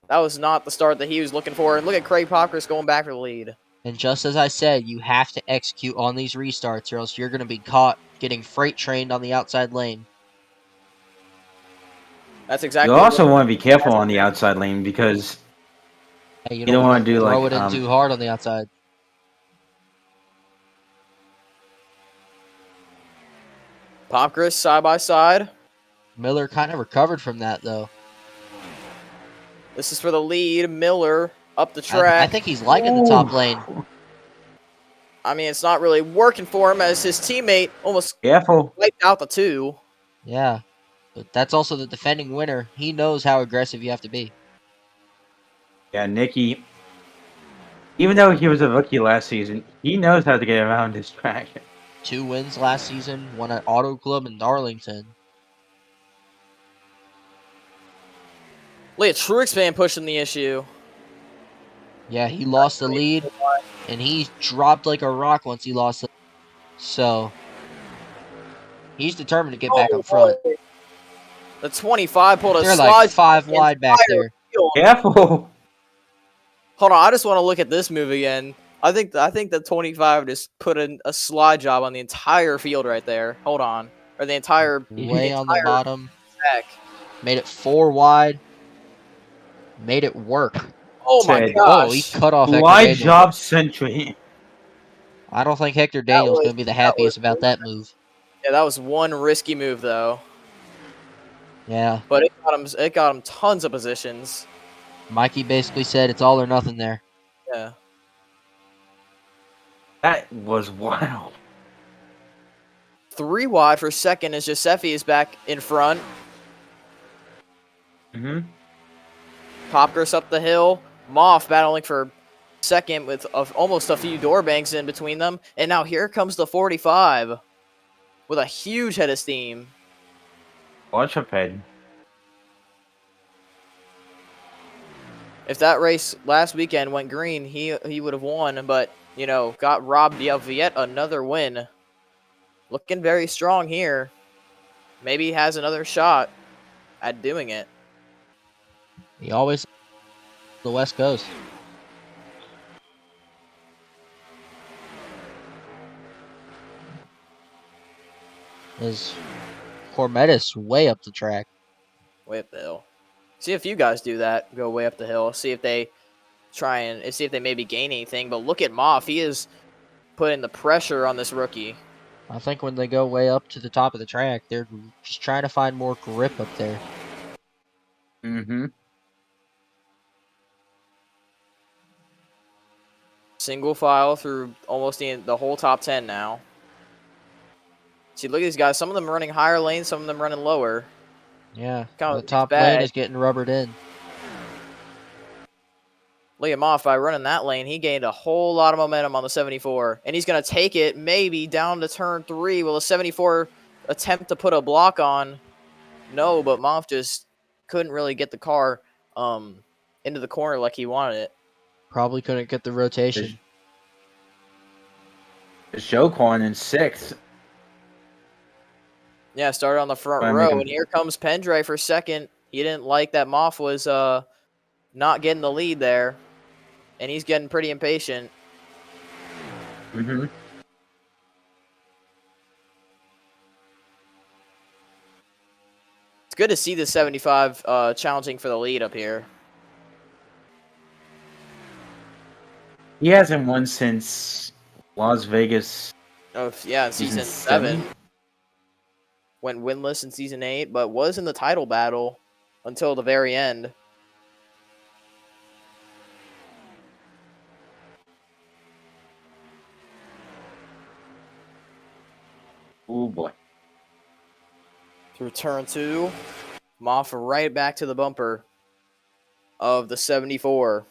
That was not the start that he was looking for. And look at Craig Popkers going back for the lead. And just as I said, you have to execute on these restarts or else you're going to be caught getting freight trained on the outside lane. That's You exactly also want to be careful on the outside lane because Hey, you don't don't wanna want to do, throw like, it in too hard on the outside. Popkers side by side. Miller kind of recovered from that, though. This is for the lead. Miller up the track. I think he's liking the top lane. I mean, it's not really working for him as his teammate almost careful. wiped out the 2. Yeah. But that's also the defending winner. He knows how aggressive you have to be. Yeah, Nicky. Even though he was a rookie last season, he knows how to get around this track. 2 wins last season, 1 at Auto Club in Darlington. Look at Truexpan pushing the issue. Yeah, he lost the lead, and he dropped like a rock once he lost the lead. So, he's determined to get back up front. The 25 pulled a They're slide. like 5 wide back there. Careful. Hold on, I just want to look at this move again. I think the 25 just put in a slide job on the entire field right there. Hold on. Or the entire Way on the bottom. track. Made it 4 wide. Made it work. Oh my Said, gosh. Oh, he cut off Hector Slide Daniels. job century. I don't think Hector Daniels is going to be the happiest about that move. Yeah, that was one risky move though. Yeah. But it got him tons of positions. Mikey basically said it's all or nothing there. Yeah. That was wild. 3 wide for second as Giuseppe is back in front. Mm-hmm. Popkers up the hill. Moff battling for second with almost a few door banks in between them. And now here comes the 45 with a huge head of steam. Watch up head. If that race last weekend went green, he would have won, but, you know, got robbed of yet another win. Looking very strong here. Maybe he has another shot at doing it. He always the West Coast. Is Cormetis way up the track? Way up the hill. See if you guys do that. Go way up the hill. See if they try and see if they maybe gain anything. But look at Moff. He is putting the pressure on this rookie. I think when they go way up to the top of the track, they're just trying to find more grip up there. Mm-hmm. Single file through almost the whole top 10 now. See, look at these guys. Some of them running higher lanes, some of them running lower. Yeah, Kind the of top bad. lane is getting rubbered in. Look at Moff by running that lane. He gained a whole lot of momentum on the 74. And he's going to take it maybe down to turn 3. Will a 74 attempt to put a block on? No, but Moff just couldn't really get the car into the corner like he wanted it. Probably couldn't get the rotation. Shoquan in 6th. Yeah, started on the front Try and row, make him- and here comes Pendray for second. He didn't like that Moff was not getting the lead there, and he's getting pretty impatient. Mm-hmm. It's good to see the 75 challenging for the lead up here. He hasn't won since Las Vegas. Oh, yeah, in season Season 7. 7? Went winless in season 8, but was in the title battle until the very end. boy. Through turn 2. Moff right back to the bumper of the 74.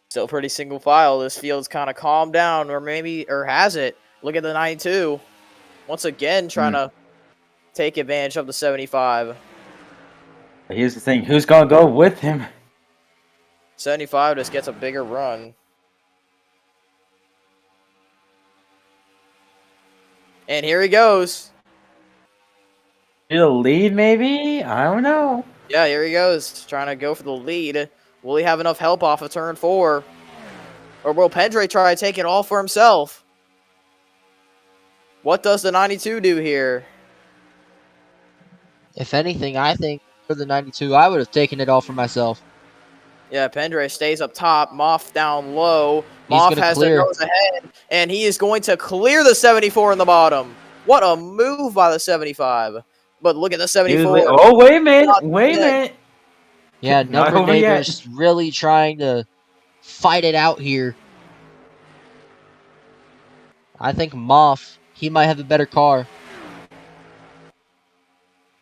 Still pretty single file. This field's kind of calmed down, or has it? Look at the 92. Once again, trying to take advantage of the 75. But here's the thing: who's gonna go with him? 75 just gets a bigger run. And here he goes. To the lead, maybe? I don't know. Yeah, here he goes. Trying to go for the lead. Will he have enough help off of turn 4? Or will Pendre try to take it all for himself? What does the 92 do here? If anything, I think for the 92, I would have taken it all for myself. Yeah, Pendre stays up top. Moff down low. He's Moff gonna has the clear. nose ahead, and he is going to clear the 74 in the bottom. What a move by the 75. But look at the 74. Oh, wait a minute! Wait a minute! Yeah, Not number over yet. neighbors really trying to fight it out here. I think Moff, he might have a better car,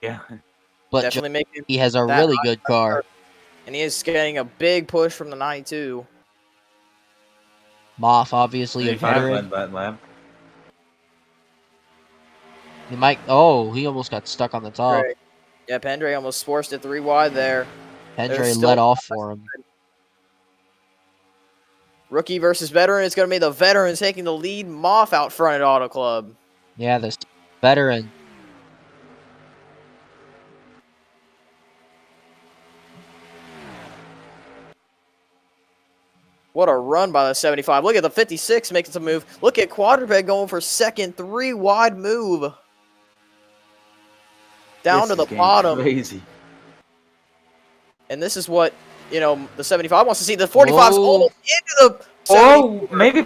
Yeah. but Definitely making he has a that really good car. And he is getting a big push from the 92. Moff, obviously a 35 veteran. led that lap. He might. Oh, he almost got stuck on the top. Right. Yeah, Pendre almost forced it 3 wide there. Pendre let off for him. Rookie versus veteran. It's going to be the veteran taking the lead. Moff out front at Auto Club. Yeah, this veteran. What a run by the 75. Look at the 56 making some move. Look at Quadruped going for second. 3 wide move. Down to the bottom. Crazy. And this is what, the 75 wants to see. The 45's almost into the 74. Oh, maybe.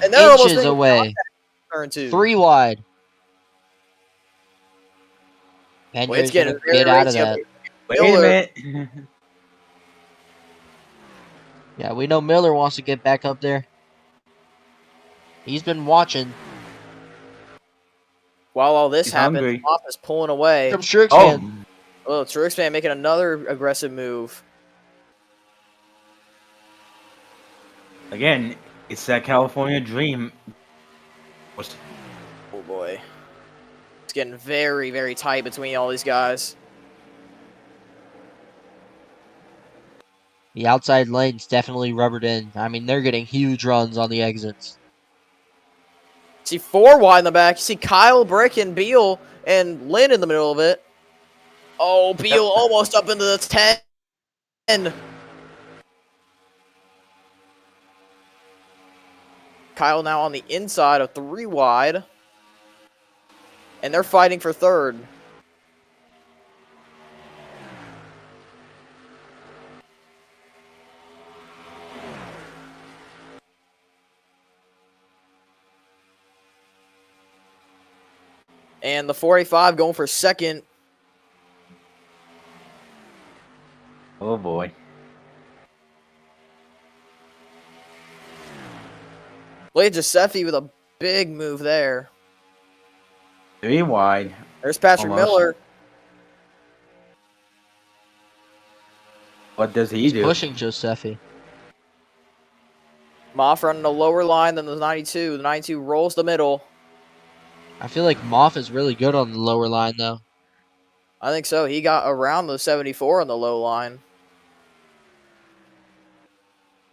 And they're almost Inches making away. turn 2. 3 wide. Well, it's Pendre's getting gonna very get out of racy that. up here. Wait a minute. Yeah, we know Miller wants to get back up there. He's been watching. While all this He's happens, hungry. Moff is pulling away. From Shrixman. Oh, Oh, Truexman making another aggressive move. again, it's that California dream. Oh, boy. It's getting very, very tight between all these guys. The outside lane's definitely rubbered in. I mean, they're getting huge runs on the exits. See 4 wide in the back. You see Kyle, Brick, and Beal, and Lynn in the middle of it. Oh, Beal almost up into the 10. Kyle now on the inside of 3 wide. And they're fighting for third. And the 45 going for second. Oh boy. Look at Giuseppe with a big move there. 3 wide. There's Patrick Almost. Miller. What does he do? Pushing Giuseppe. Moff running a lower line than the 92. The 92 rolls the middle. I feel like Moff is really good on the lower line, though. I think so. He got around the 74 on the low line.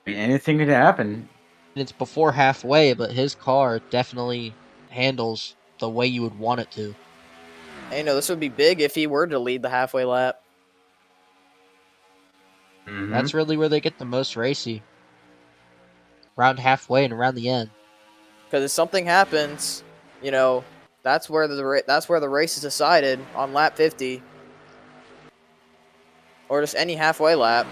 I mean, anything could happen. It's before halfway, but his car definitely handles the way you would want it to. And, this would be big if he were to lead the halfway lap. That's really where they get the most racy. Around halfway and around the end. Because if something happens, that's where the race is decided on lap 50. Or just any halfway lap.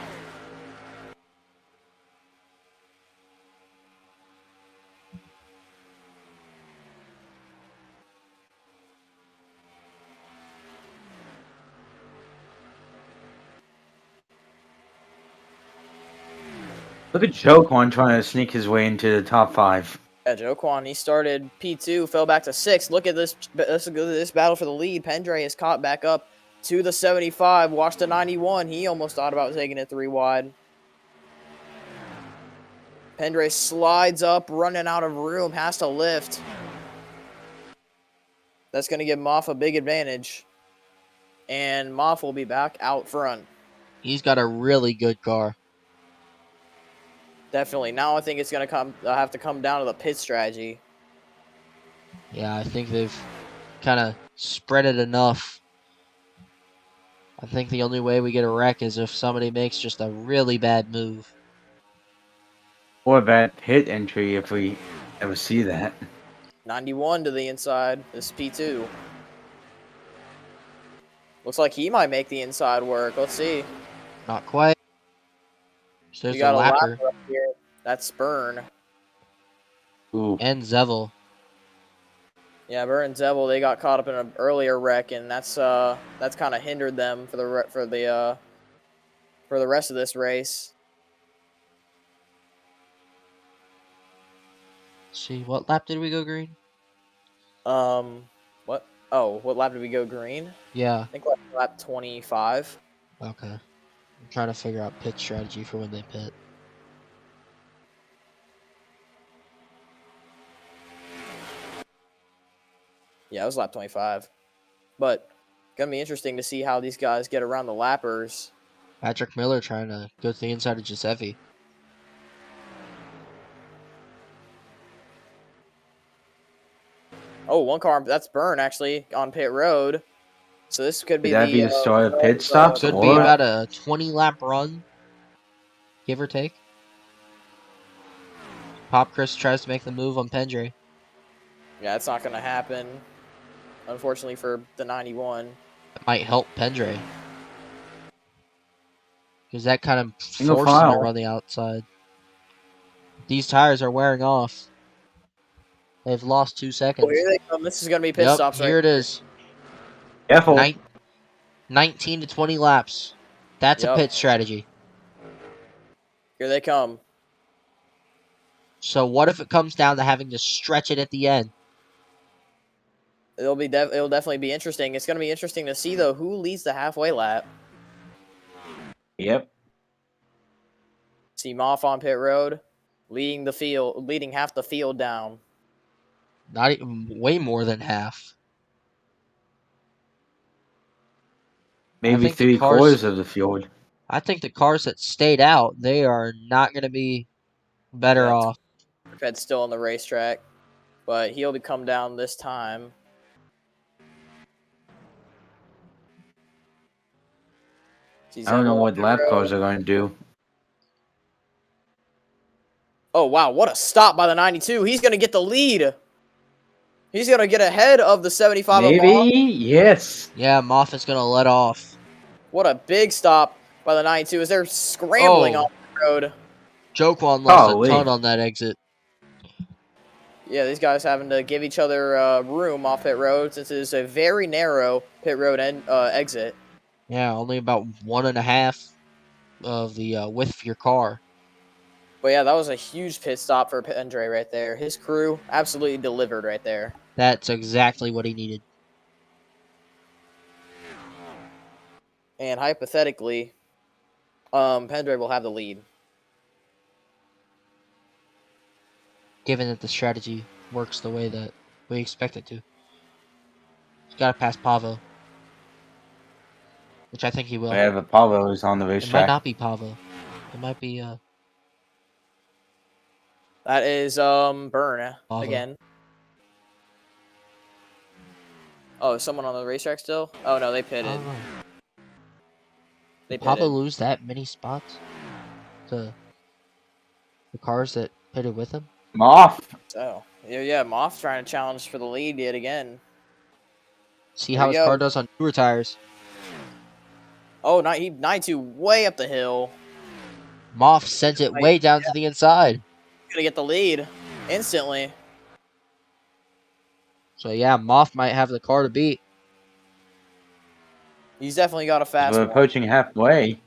Look at Joquan trying to sneak his way into the top 5. Yeah, Joquan, he started P2, fell back to 6th. Look at this battle for the lead. Pendre is caught back up to the 75. Watch the 91. He almost thought about taking it 3 wide. Pendre slides up, running out of room, has to lift. That's going to give Moff a big advantage. And Moff will be back out front. He's got a really good car. Definitely. Now I think it's going to have to come down to the pit strategy. Yeah, I think they've kind of spread it enough. I think the only way we get a wreck is if somebody makes just a really bad move. Or a bad pit entry if we ever see that. 91 to the inside. This is P2. Looks like he might make the inside work. Let's see. Not quite. So there's We got a a lapper. lapper up here. That's Burn. Ooh. And Zevel. Yeah, Burn and Zevel, they got caught up in an earlier wreck, and that's kind of hindered them for the rest of this race. Let's see, what lap did we go green? What? Oh, what lap did we go green? Yeah. I think lap 25. Okay. I'm trying to figure out pit strategy for when they pit. Yeah, it was lap 25. But gonna be interesting to see how these guys get around the lappers. Patrick Miller trying to go to the inside of Giuseppe. Oh, one car, that's Burn actually on pit road. So this could be Could that be the start of pit stops? Could be Or about a 20 lap run, give or take. Pop Chris tries to make the move on Pendre. Yeah, it's not gonna happen. Unfortunately for the 91. That might help Pendre. Because that kind of Single forces him to file. run the outside. These tires are wearing off. They've lost 2 seconds. Oh, here they come. This is gonna be pit Yep, stops here right it is. Careful. 19 to 20 laps. That's Yep. a pit strategy. Here they come. So what if it comes down to having to stretch it at the end? It'll definitely be interesting. It's gonna be interesting to see though who leads the halfway lap. Yep. See Moff on pit road, leading half the field down. Not even, way more than half. Maybe think the 3/4 of the field. I think the cars that stayed out, they are not going to be better Yeah, off. Fed's still on the racetrack, but he'll be come down this time. I don't know what lap cars are going to do. Oh, wow. What a stop by the 92. He's going to get the lead. He's going to get ahead of the 75 of Moff. Maybe? Yes. Yeah, Moff is going to let off. What a big stop by the 92 as they're scrambling Oh. on the road. Joquan lost Golly. a ton on that exit. Yeah, these guys having to give each other room off pit road since it is a very narrow pit road exit. Yeah, only about 1.5 of the width of your car. But yeah, that was a huge pit stop for Andre right there. His crew absolutely delivered right there. That's exactly what he needed. And hypothetically, Pendre will have the lead. Given that the strategy works the way that we expect it to. He's got to pass Pavo. Which I think he will. I have a Pablo who's on the It might racetrack. not be Pavo. It might be That is Burn Pavo. again. Oh, is someone on the racetrack still? Oh no, they pitted. Pavo. They Did Pavo pitted. lose that many spots to the cars that pitted with him? Moff. So yeah, Moff trying to challenge for the lead yet again. See There how we his go. car does on newer tires. Oh, 92 way up the hill. Moff sent it way down to the inside. Gonna get the lead instantly. So yeah, Moff might have the car to beat. He's definitely got a fast We're one. approaching halfway.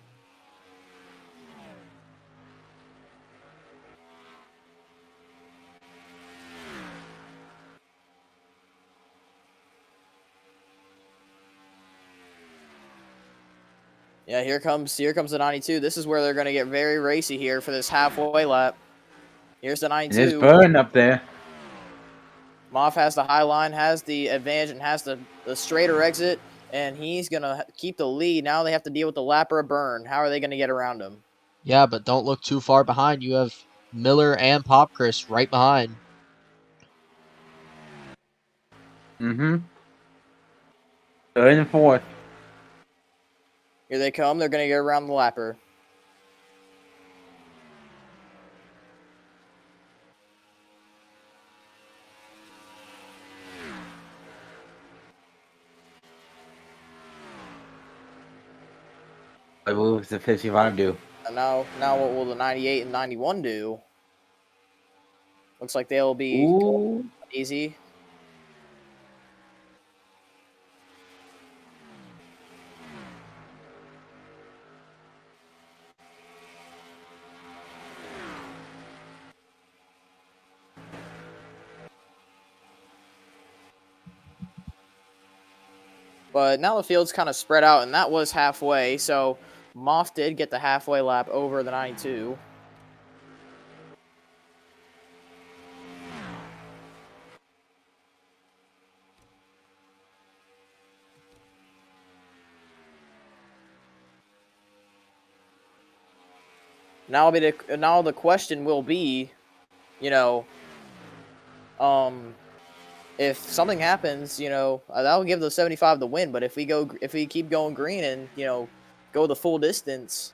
Yeah, here comes the 92. This is where they're going to get very racy here for this halfway lap. Here's the And there's 92. Burn up there. Moff has the high line, has the advantage, and has the straighter exit, and he's going to keep the lead. Now they have to deal with the lapper of Burn. How are they going to get around him? Yeah, but don't look too far behind. You have Miller and Pop Chris right behind. Mm-hmm. Third and fourth. Here they come. They're going to get around the lapper. What moves the 55 do? And now what will the 98 and 91 do? Looks like they'll be Ooh. easy. But now the field's kind of spread out, and that was halfway. So Moff did get the halfway lap over the 92. Now the question will be, you know, if something happens, that'll give the 75 the win. But if we keep going green and go the full distance,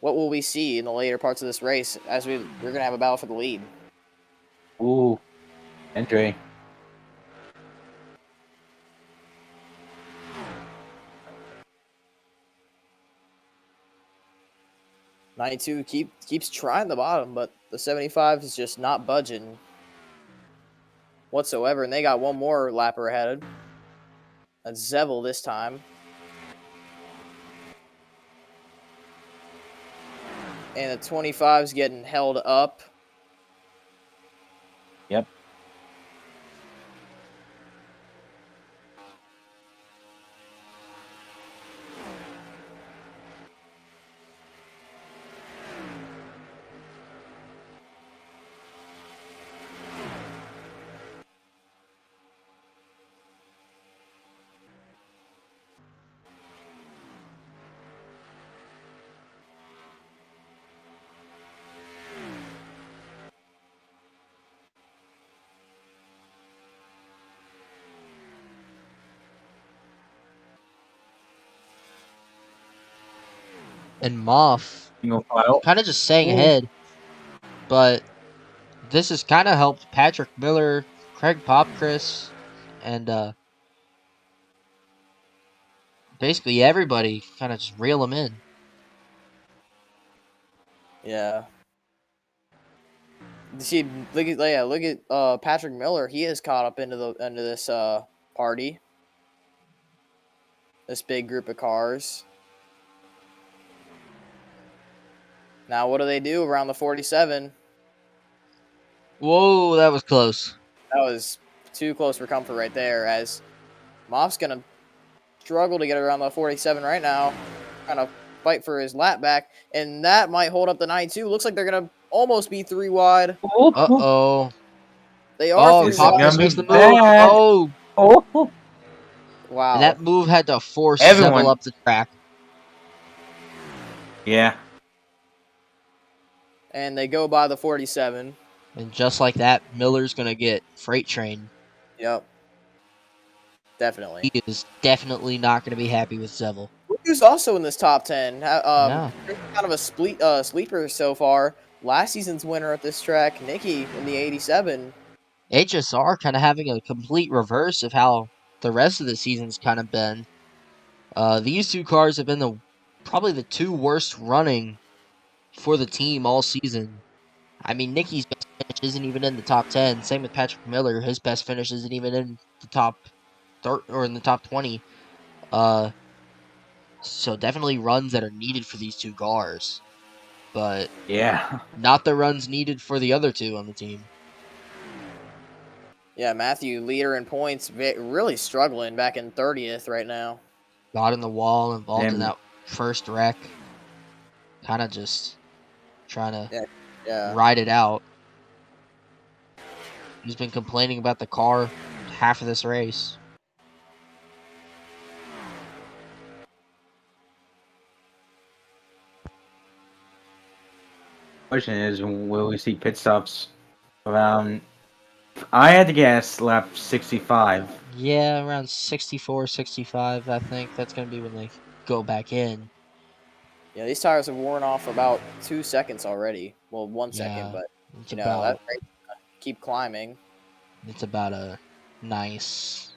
what will we see in the later parts of this race as we're gonna have a battle for the lead? Ooh. Entry. '92 keeps trying the bottom, but the 75 is just not budging whatsoever, and they got one more lapper ahead. That's Zevel this time. And the 25's getting held up. Yep. And Moff Single file. kind of just staying ahead. But this has kind of helped Patrick Miller, Craig Popchris, and basically everybody kind of just reel him in. Yeah. See, look at Patrick Miller. He is caught up into this party. This big group of cars. Now, what do they do around the 47? Whoa, that was close. That was too close for comfort right there, as Moff's going to struggle to get around the 47 right now. Kind of fight for his lap back, and that might hold up the 92. Looks like they're going to almost be 3 wide. Uh-oh. They are 3 wide. Popchris makes the move. Oh. Wow. And that move had to force Everyone. Zevel up the track. Yeah. And they go by the 47. And just like that, Miller's going to get freight trained. Yep. Definitely. He is definitely not going to be happy with Zevel. Who's also in this top 10? Yeah. Kind of a sleeper so far. Last season's winner at this track, Nikki, in the 87. HSR kind of having a complete reverse of how the rest of the season's kind of been. These two cars have been probably the two worst running for the team all season. I mean, Nicky's best finish isn't even in the top 10. Same with Patrick Miller. His best finish isn't even in the top 30 or in the top 20. So definitely runs that are needed for these two cars. But Yeah. not the runs needed for the other two on the team. Yeah, Matthew, leader in points, really struggling back in 30th right now. Got in the wall, involved in Damn. that first wreck. Kind of just trying to Yeah. ride it out. He's been complaining about the car half of this race. Question is, will we see pit stops around? I had to guess lap 65. Yeah, around 64, 65, I think. That's going to be when they go back in. Yeah, these tires have worn off about 2 seconds already. Well, 1 second, Yeah, but it's you know that about rate keep climbing. it's about a nice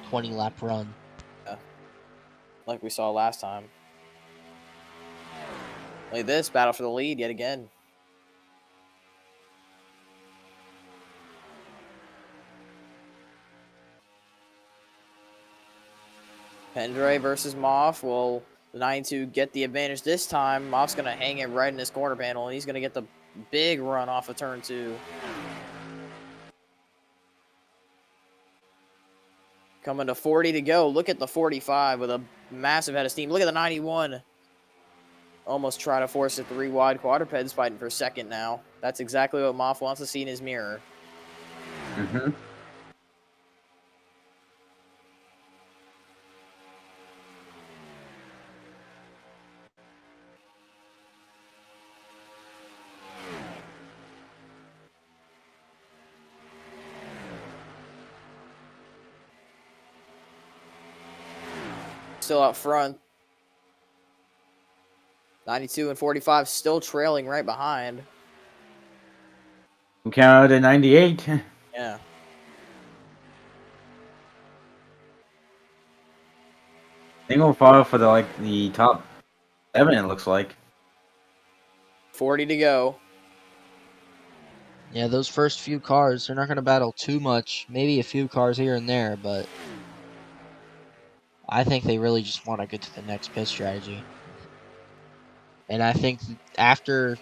20 lap run. Like we saw last time. Like this battle for the lead yet again. Pendre versus Moff. Will the 92 get the advantage this time? Moff's going to hang it right in his corner panel, and he's going to get the big run off of turn 2. Coming to 40 to go. Look at the 45 with a massive head of steam. Look at the 91. Almost try to force it 3 wide. Quadruped's fighting for second now. That's exactly what Moff wants to see in his mirror. Mm-hmm. Still out front. 92 and 45 still trailing right behind. Count at 98. Yeah. They go far for the top 7. It looks like. 40 to go. Yeah, those first few cars, they're not going to battle too much. Maybe a few cars here and there, but I think they really just want to get to the next pit strategy. And I think after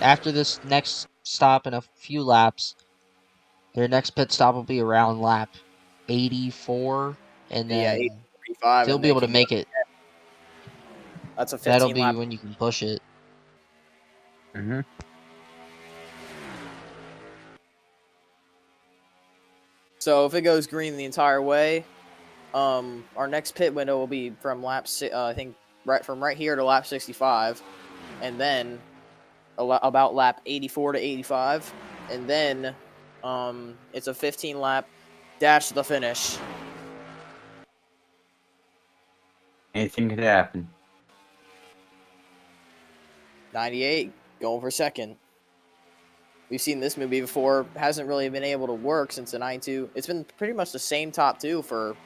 this next stop in a few laps, their next pit stop will be around lap 84, and Yeah, then 85. they'll And be they able to can go. make it. That's a That'll 15 be lap. when you can push it. Mm-hmm. So if it goes green the entire way, our next pit window will be from I think right here to lap 65, and then about lap 84 to 85, and then it's a 15 lap dash to the finish. Anything could happen. 98 going for second. We've seen this movie before. Hasn't really been able to work since the 92. It's been pretty much the same top 2 for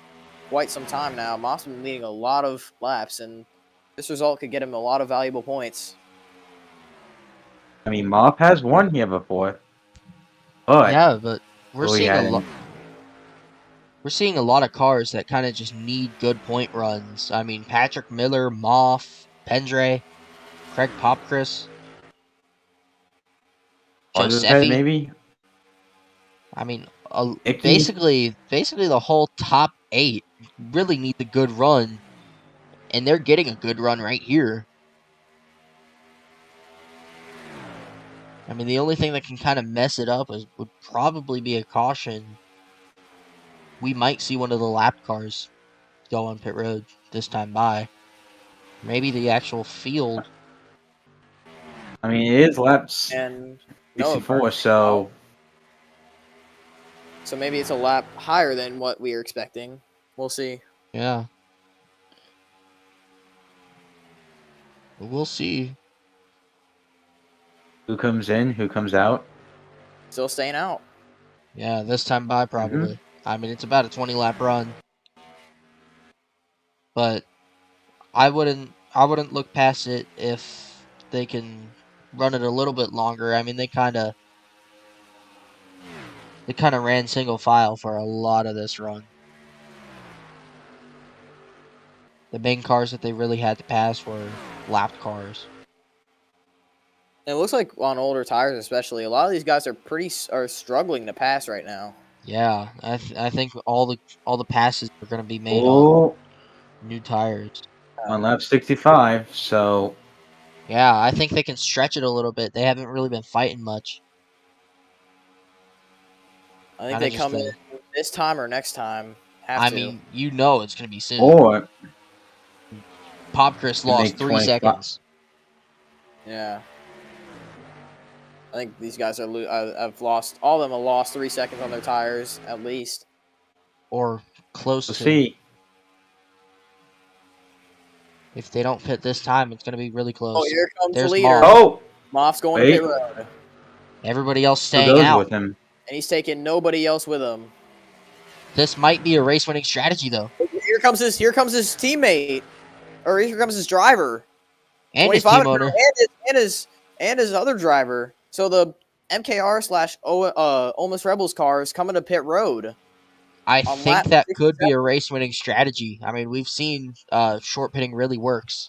quite some time now. Moss has been leading a lot of laps, and this result could get him a lot of valuable points. I mean, Mop has won here before. But Yeah, but we're Louis seeing a hadn't. lot. We're seeing a lot of cars that kind of just need good point runs. I mean, Patrick Miller, Moff, Pendre, Craig Popchris, Quadruped, Giuseppe. maybe? I mean, Icky? basically the whole top 8 really need a good run, and they're getting a good run right here. I mean, the only thing that can kind of mess it up would probably be a caution. We might see one of the lap cars go on pit road this time by. Maybe the actual field. I mean, it is laps And no, 64, so so maybe it's a lap higher than what we are expecting. We'll see. Yeah. We'll see. who comes in, who comes out? Still staying out. Yeah, this time by probably. I mean, it's about a 20 lap run. But I wouldn't look past it if they can run it a little bit longer. I mean, they kind of ran single file for a lot of this run. The main cars that they really had to pass were lapped cars. And it looks like on older tires, especially, a lot of these guys are struggling to pass right now. Yeah, I think all the passes are going to be made Oh, New tires. On lap 65, so Yeah, I think they can stretch it a little bit. They haven't really been fighting much. I think Kinda they just come in this time or next time. Have I to. mean, you know it's gonna be soon. or Pop Chris they lost make 3 25. seconds. Yeah. I think these guys are. I've lost. All of them have lost 3 seconds on their tires at least. Or close We'll to. see. If they don't pit this time, it's gonna be really close. Oh, here comes There's the leader. Moff. Oh, Moff's going wait. to pit road, Everybody else Who staying goes out. with him? and he's taking nobody else with him. This might be a race-winning strategy, though. Here comes his teammate, or here comes his driver. And his 25 team owner. and his other driver. So the MKR / Ole Miss Rebels car is coming to pit road. I on think lap that could 67. be a race-winning strategy. I mean, we've seen short pitting really works.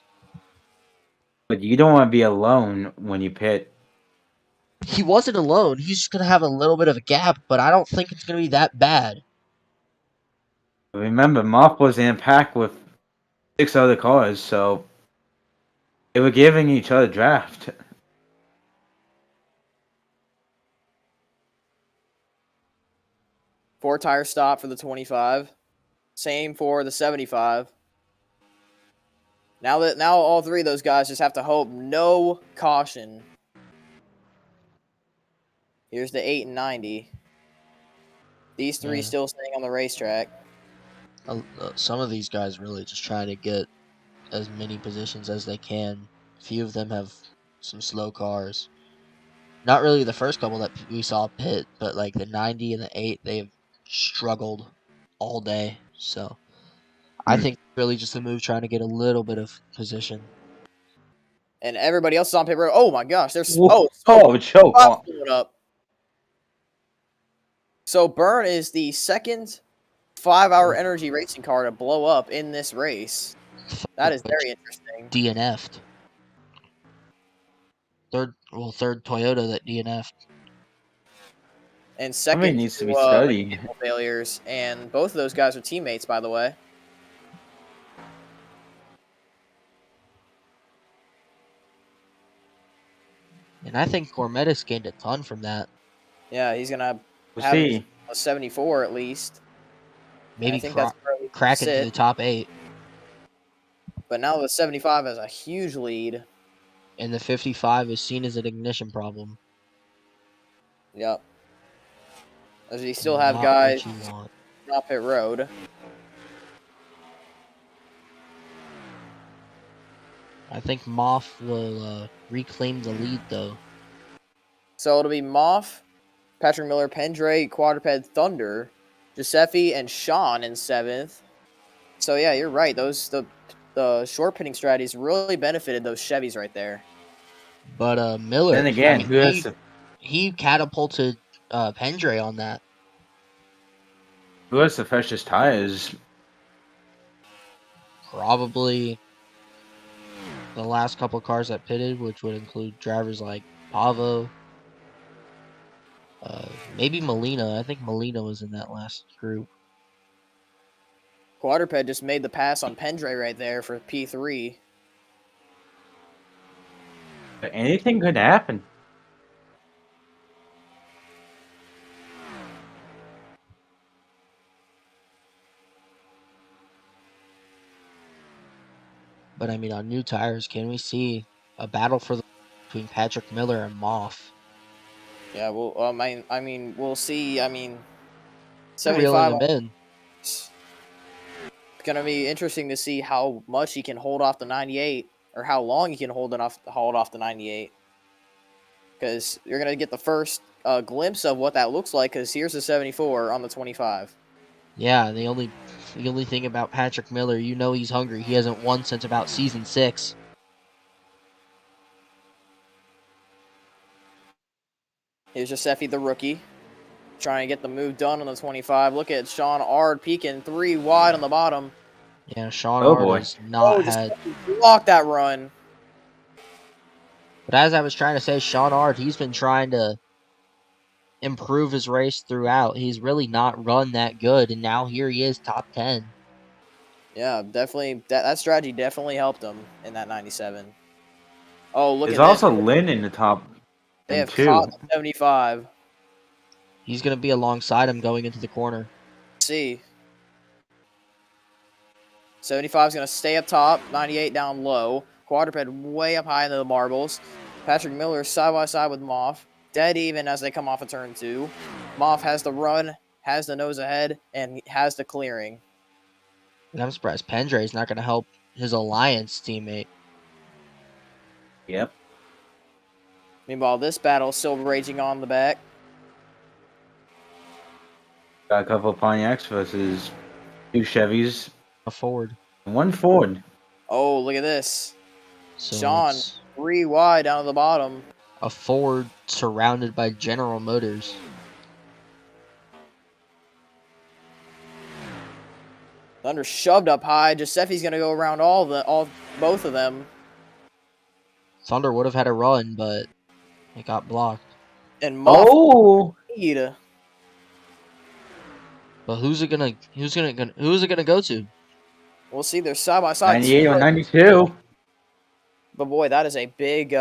But you don't want to be alone when you pit. He wasn't alone. He's just gonna have a little bit of a gap, but I don't think it's gonna be that bad. Remember, Moth was in a pack with 6 other cars, so they were giving each other draft. Four tire stop for the 25. Same for the 75. Now all three of those guys just have to hope no caution. Here's the 8 and 90. These three Yeah. still staying on the racetrack. Some of these guys really just trying to get as many positions as they can. A few of them have some slow cars. Not really the first couple that we saw pit, but like the 90 and the 8, they've struggled all day. So I think really just a move trying to get a little bit of position. And everybody else is on pit road. Oh my gosh, there's Oh, choke on. up. So Burn is the second 5-hour energy racing car to blow up in this race. That is very interesting. DNF'd. Third Toyota that DNF'd. And second needs to be to, studied. mechanical failures. And both of those guys are teammates, by the way. And I think Gormetis gained a ton from that. Yeah, he's going to We'll have see. a 74 at least. Maybe I think that's where we crack into sit. the top 8. But now the 75 has a huge lead. And the 55 is seen as an ignition problem. Yep. As we still have Not guys what you want. on pit road. I think Moff will reclaim the lead, though. So it'll be Moff, Patrick Miller, Pendray, Quadruped, Thunder, Giuseppe, and Sean in 7th. So yeah, you're right. The short pitting strategies really benefited those Chevys right there. But Miller, Then again, who has he catapulted Pendray on that. the freshest tires? Probably the last couple cars that pitted, which would include drivers like Pavo, maybe Molina. I think Molina was in that last group. Quadruped just made the pass on Pendray right there for P3. Anything could happen. But I mean, on new tires, can we see a battle between Patrick Miller and Moff? Yeah, well, I mean, we'll see. I mean, They're reeling 75. him in. It's gonna be interesting to see how much he can hold off the 98, or how long he can hold off the 98. Because you're gonna get the first glimpse of what that looks like. Because here's the 74 on the 25. Yeah, the only thing about Patrick Miller, you know he's hungry. He hasn't won since about season 6. Here's Giuseppe, the rookie, trying to get the move done on the 25. Look at Sean Ard peeking 3 wide on the bottom. Yeah, Sean Oh, Ard boy. has not just had. blocked that run. But as I was trying to say, Sean Ard, he's been trying to improve his race throughout. He's really not run that good, and now here he is, top 10. Yeah, definitely. That strategy definitely helped them in that 97. Oh, look There's at this. also Lynn in the top They and have caught two. the 75. He's going to be alongside him going into the corner. See. 75 is going to stay up top. 98 down low. Quadruped way up high into the marbles. Patrick Miller side by side with Moff. Dead even as they come off of turn 2. Moff has the run, has the nose ahead, and has the clearing. And I'm surprised Pendray's not going to help his Alliance teammate. Yep. Meanwhile, this battle is still raging on the back. Got a couple of Pontiacs versus 2 Chevys, A Ford. and 1 Ford. Oh, look at this. So Sean, it's 3 wide down to the bottom. a Ford surrounded by General Motors. Thunder shoved up high. Giuseppe's going to go around both of them. Thunder would have had a run, but it got blocked. And Moff lead. But who's it gonna go to? We'll see. They're side by side. 98 or 92. But boy, that is a big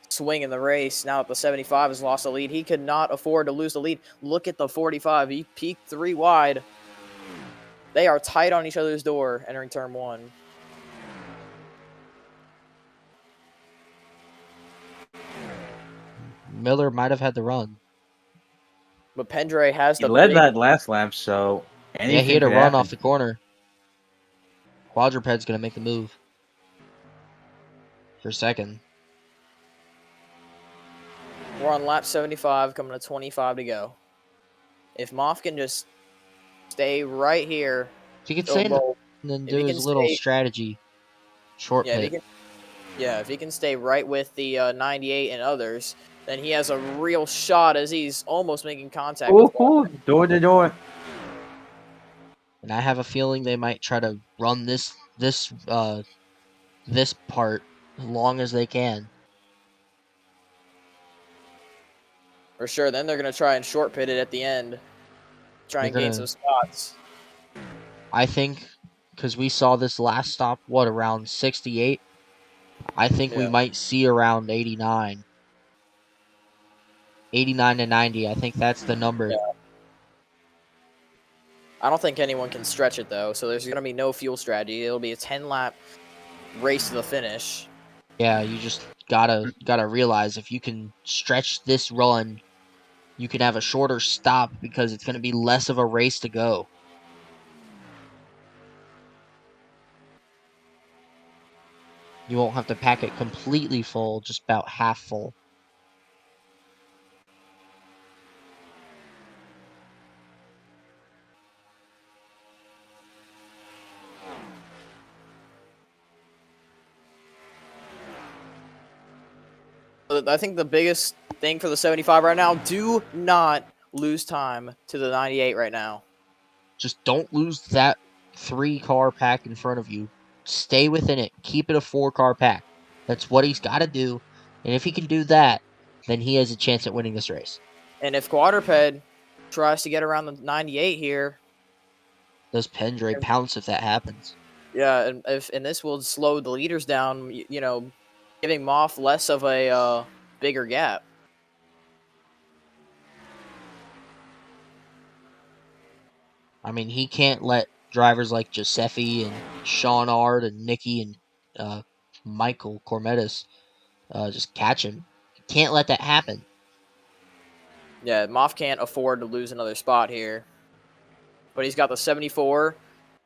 swing in the race. Now that the 75 has lost the lead, he could not afford to lose the lead. Look at the 45. He peaked 3 wide. They are tight on each other's door entering turn 1. Miller might have had the run. But Pendray has He the led big, that last lap, so anything Yeah, he had a could run happen. off the corner. Quadruped's gonna make the move. For second. We're on lap 75, coming to 25 to go. If Moff can just stay right here, If he could he'll stay in the roll. and then If do he his can little stay- strategy. Short Yeah, pit. if he can stay right with the 98 and others, then he has a real shot as he's almost making contact with Ooh, door to door. And I have a feeling they might try to run this part as long as they can. for sure. Then they're going to try and short pit it at the end. Try and gain some spots. I think, because we saw this last stop, around 68? I think we might see around 89. 89 to 90, I think that's the number. Yeah. I don't think anyone can stretch it, though, so there's going to be no fuel strategy. It'll be a 10-lap race to the finish. Yeah, you just gotta realize if you can stretch this run, you can have a shorter stop because it's going to be less of a race to go. You won't have to pack it completely full, just about half full. I think the biggest thing for the 75 right now, do not lose time to the 98 right now. Just don't lose that 3-car pack in front of you. Stay within it. Keep it a 4-car pack. That's what he's got to do. And if he can do that, then he has a chance at winning this race. And if Quadruped tries to get around the 98 here, Does Pendray pounce if that happens? yeah, and this will slow the leaders down, you know, giving Moff less of a bigger gap. I mean, he can't let drivers like Giuseppe and Sean Ard and Nicky and Michael Cormetis just catch him. He can't let that happen. Yeah, Moff can't afford to lose another spot here. But he's got the 74,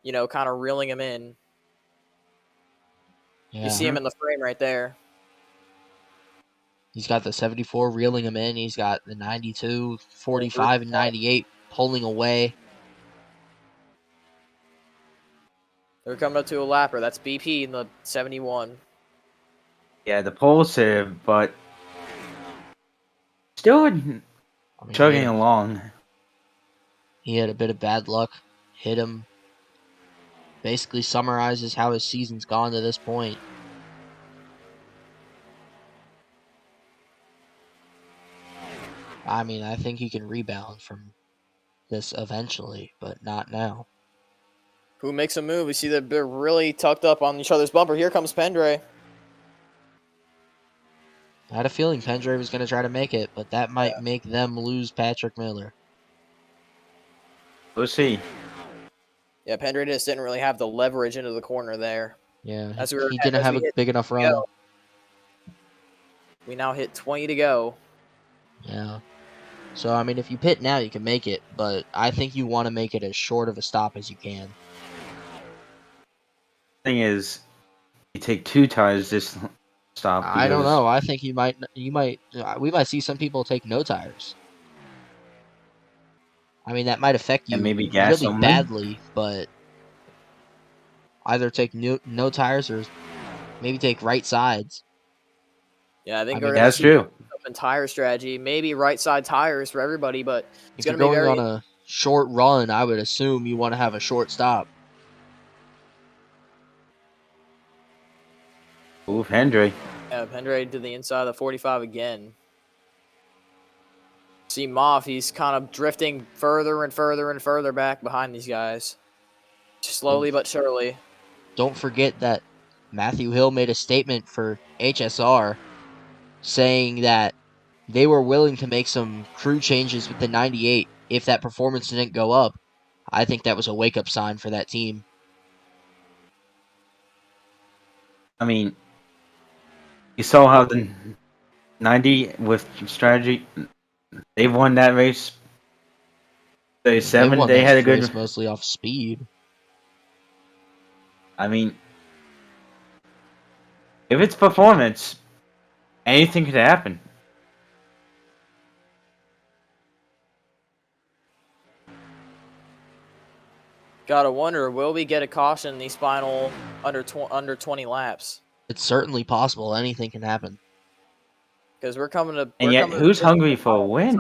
you know, kind of reeling him in. Yeah. You see him in the frame right there. He's got the 74 reeling him in. He's got the 92, 45, and 98 pulling away. They're coming up to a lapper. That's BP in the 71. Yeah, the pole's here, but still chugging along. He had a bit of bad luck. Hit him. Basically summarizes how his season's gone to this point. I mean, I think he can rebound from this eventually, but not now. Who makes a move? We see that they're really tucked up on each other's bumper. Here comes Pendre. I had a feeling Pendray was going to try to make it, but that might make them lose Patrick Miller. We'll see. Yeah, Pendre just didn't really have the leverage into the corner there. Yeah, He didn't have a big enough run. We now hit 20 to go. Yeah. So, I mean, if you pit now, you can make it, but I think you want to make it as short of a stop as you can. Thing is, you take 2 tires this stop. I don't know. I think we might see some people take no tires. I mean, that might affect you And maybe gas really only? badly, but either take no tires or maybe take right sides. Yeah, I think mean, we're going to That's see true. a tire strategy. Maybe right side tires for everybody, but If it's you're going to be going very... on a short run, I would assume you want to have a short stop. Ooh, Hendry. Yeah, Pendre to the inside of the 45 again. See Moff, he's kind of drifting further and further and further back behind these guys. Slowly but surely. Don't forget that Matthew Hill made a statement for HSR saying that they were willing to make some crew changes with the 98 if that performance didn't go up. I think that was a wake-up sign for that team. I mean, you saw how the 90 with strategy, they won that race. 37, they had a good race mostly off speed. I mean, if it's performance, anything could happen. Gotta wonder, will we get a caution in these final under 20 laps? It's certainly possible. Anything can happen. Because we're coming to... And yet, who's hungry for a win?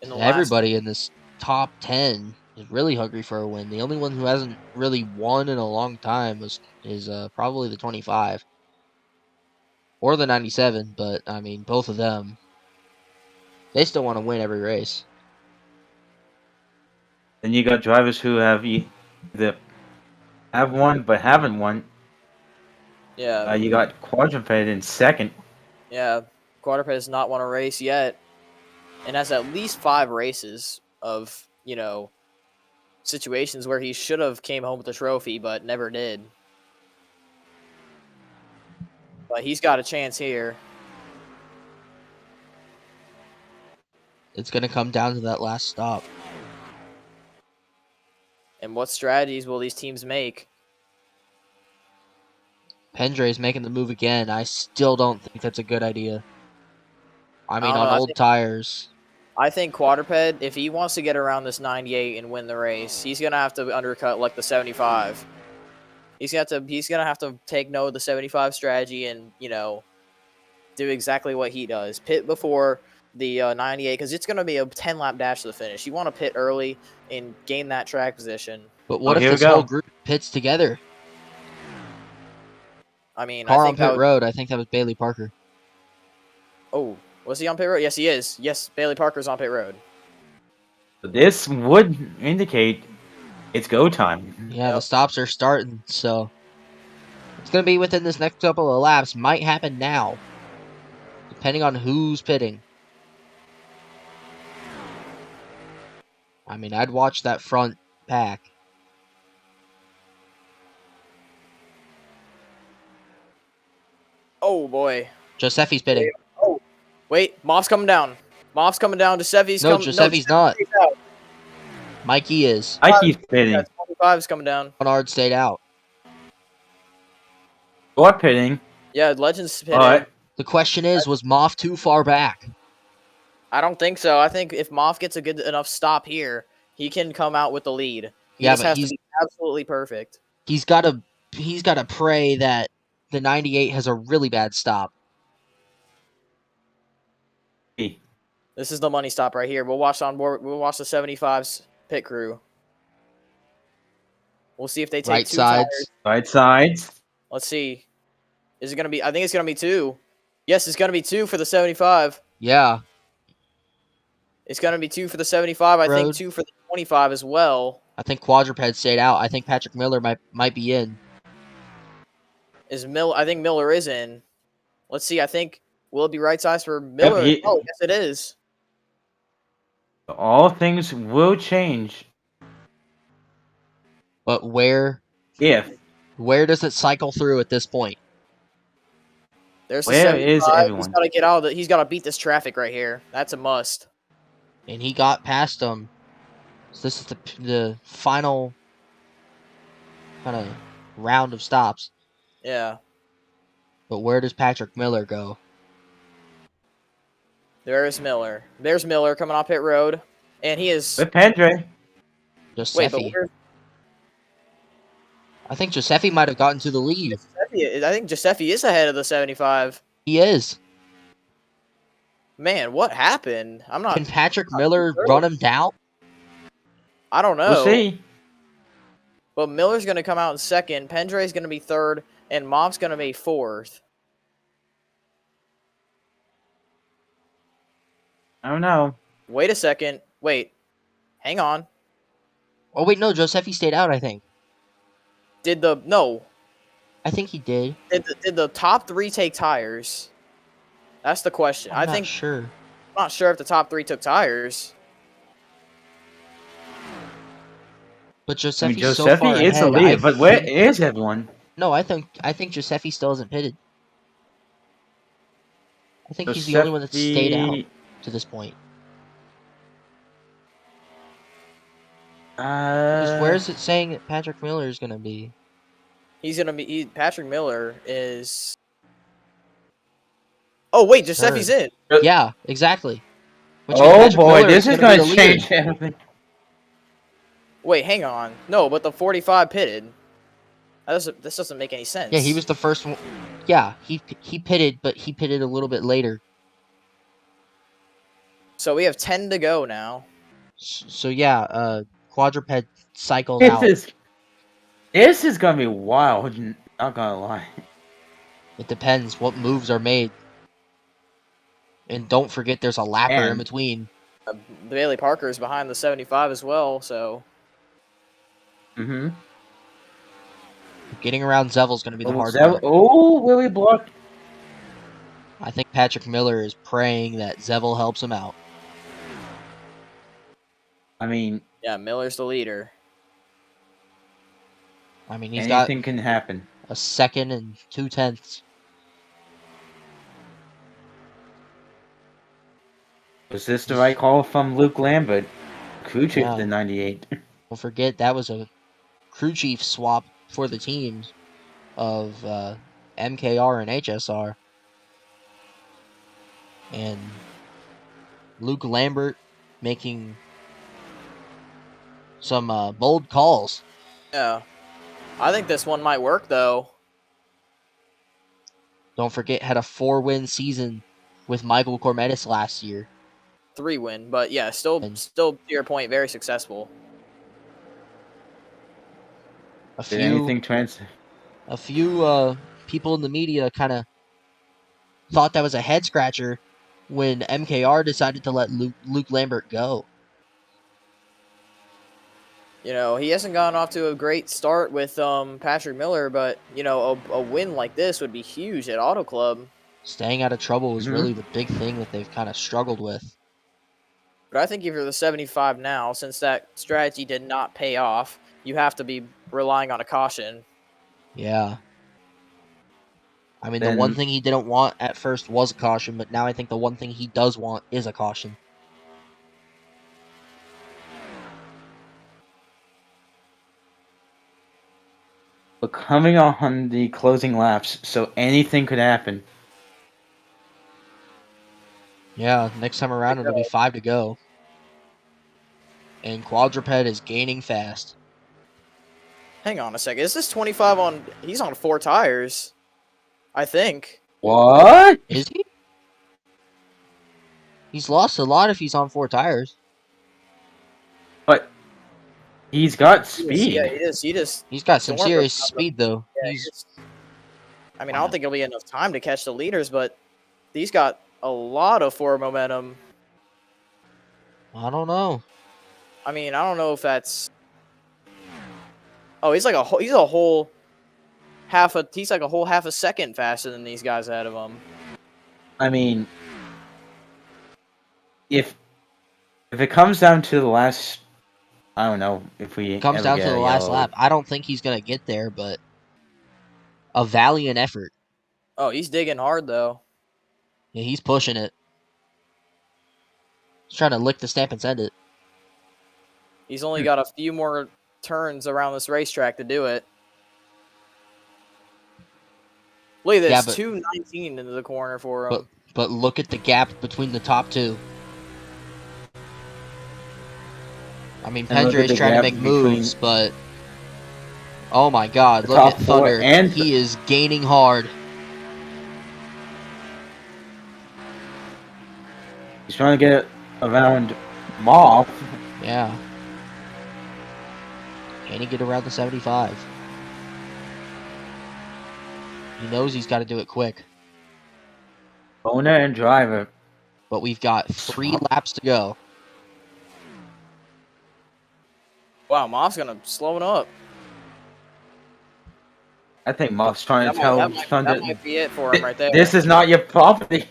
Everybody in this top 10 is really hungry for a win. The only one who hasn't really won in a long time is probably the 25. Or the 97, but, I mean, both of them, they still want to win every race. Then you got drivers who have won but haven't won. Yeah. You got Quadruped in second. Yeah, Quadruped has not won a race yet. And has at least 5 races of, situations where he should have came home with a trophy, but never did. But he's got a chance here. It's going to come down to that last stop. And what strategies will these teams make? Pendray's making the move again. I still don't think that's a good idea. I mean, I old tires. I think Quadruped, if he wants to get around this 98 and win the race, he's going to have to undercut like the 75. He's going to have to take note of the 75 strategy and, do exactly what he does. Pit before the 98, because it's going to be a 10-lap dash to the finish. You want to pit early and gain that track position. But what if this whole group pits together? I mean, car on pit road. I think that was Bailey Parker. Oh, was he on pit road? Yes, he is. Yes, Bailey Parker's on pit road. This would indicate it's go time. Yeah, the stops are starting, so it's going to be within this next couple of laps. Might happen now, depending on who's pitting. I mean, I'd watch that front pack. Oh, boy. Giuseppe's pitting. Oh, wait. Moff's coming down. Moff's coming down. Giuseppe's coming down. No, Giuseppe's not. Mikey is. Mikey's pitting. 25's coming down. Bernard stayed out. Or pitting. Yeah, Legend's pitting. Right. The question is, was Moff too far back? I don't think so. I think if Moff gets a good enough stop here, he can come out with the lead. He just has to be absolutely perfect. He's got to pray that the 98 has a really bad stop. This is the money stop right here. We'll watch on board. We'll watch the 75's pit crew. We'll see if they take two tires. Right sides. Let's see. Is it going to be? I think it's going to be 2. Yes, it's going to be 2 for the 75. Yeah. It's going to be 2 for the 75. I think 2 for the 25 as well. I think Quadruped stayed out. I think Patrick Miller might be in. I think Miller is in. Let's see. I think will it be right size for Miller? Oh, yes, it is. All things will change. But where does it cycle through at this point? There's the Where is 75. everyone? He's got to get out of the. He's got to beat this traffic right here. That's a must. And he got past him. So this is the final kind of round of stops. Yeah. But where does Patrick Miller go? There's Miller. There's Miller coming off pit road, and he is. With Pedre. Wait, but Giuseppe. where's I think Giuseppe might have gotten to the lead. Giuseppe? I think Giuseppe is ahead of the 75. He is. Man, what happened? I'm not. Can Patrick Miller run him down? I don't know. We'll see. But Miller's going to come out in second. Pendre's going to be third, and Mob's going to be fourth. I don't know. Wait a second. Wait. Hang on. Oh, wait, no. Giuseppe stayed out, I think. No. I think he did. Did the top three take tires? That's the question. I'm I'm not sure if the top three took tires. But I Giuseppe's mean, so far Giuseppe is the ahead, lead, but where is everyone? No, I think Giuseppe still isn't pitted. I think he's the only one that's stayed out to this point. Because where is it saying that Patrick Miller is going to be? Patrick Miller is. Oh wait, Giuseppe's in. Yeah, exactly. Which means Oh Patrick boy, Miller this is be going the to leader. change everything. Wait, hang on. No, but the 45 pitted. This doesn't make any sense. Yeah, he was the first one. Yeah, he pitted, but he pitted a little bit later. So we have 10 to go now. So yeah, Quadruped cycles out. This is going to be wild, not going to lie. It depends what moves are made. And don't forget there's a lapper in between. Bailey Parker is behind the 75 as well, so. Mm-hmm. Getting around Zevel's going to be the hard part. Oh, will we block? I think Patrick Miller is praying that Zevel helps him out. I mean... Yeah, Miller's the leader. I mean, he's anything can happen. A second and 2/10. Was this the right call from Luke Lambert? Crew chief Yeah. the 98. Don't forget, that was a crew chief swap for the teams of MKR and HSR. And Luke Lambert making some bold calls. Yeah. I think this one might work, though. Don't forget, had a 4-win season with Michael Cormetis last year. 3-win, but yeah, still to your point, very successful. A few people in the media kind of thought that was a head scratcher when MKR decided to let Luke Lambert go. You know, he hasn't gotten off to a great start with Patrick Miller, but, you know, a win like this would be huge at Auto Club. Staying out of trouble is really the big thing that they've kind of struggled with. But I think if you're the 75 now, since that strategy did not pay off, you have to be relying on a caution. Yeah. I mean, the one thing he didn't want at first was a caution, but now I think the one thing he does want is a caution. We're coming on the closing laps, so anything could happen. Yeah, next time around it'll be 5 to go. And Quadruped is gaining fast. Hang on a second. Is this 25 on... He's on 4 tires. I think. What? Is he? He's lost a lot if he's on 4 tires. But he's got speed. Yeah, he is. He's got some serious speed, though. Yeah, I mean, I don't think it'll be enough time to catch the leaders, but he's got a lot of forward momentum. I don't know. I mean, I don't know if that's... Oh, he's like he's a whole half a second faster than these guys ahead of him. I mean, if it comes down to the last, I don't know if we Comes ever down get to the a last yellow. lap. I don't think he's gonna get there, but a valiant effort. Oh, he's digging hard though. Yeah, he's pushing it. He's trying to lick the stamp and send it. He's only got a few more turns around this racetrack to do it. Look at this, Yeah, but 219 into the corner for him. but look at the gap between the top two. I mean, And look at Pendre's the trying to gap make between moves, but oh my God, the look top at four Thunder. and He is gaining hard. he's trying to get around Moth. Yeah. Can he get around the 75? He knows he's got to do it quick. Owner and driver. But we've got 3 laps to go. Wow, Moff's gonna slow it up. I think Moth's trying That to tell that might be it for him right there. this is not your property.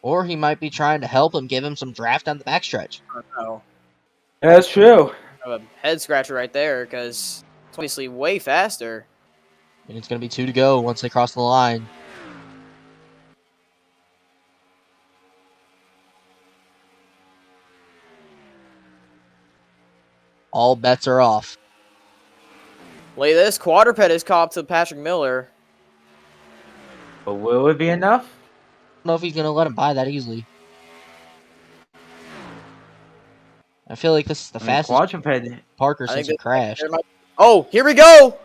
Or he might be trying to help him, give him some draft on the backstretch. Oh, That's true. a head scratcher right there because it's obviously way faster. And it's going to be 2 to go once they cross the line. All bets are off. Look at this, quadruped is caught up to Patrick Miller. But will it be enough? I don't know if he's going to let him by that easily. I feel like this is the fastest Quadruped. Parker I think since he crashed. Oh, here we go.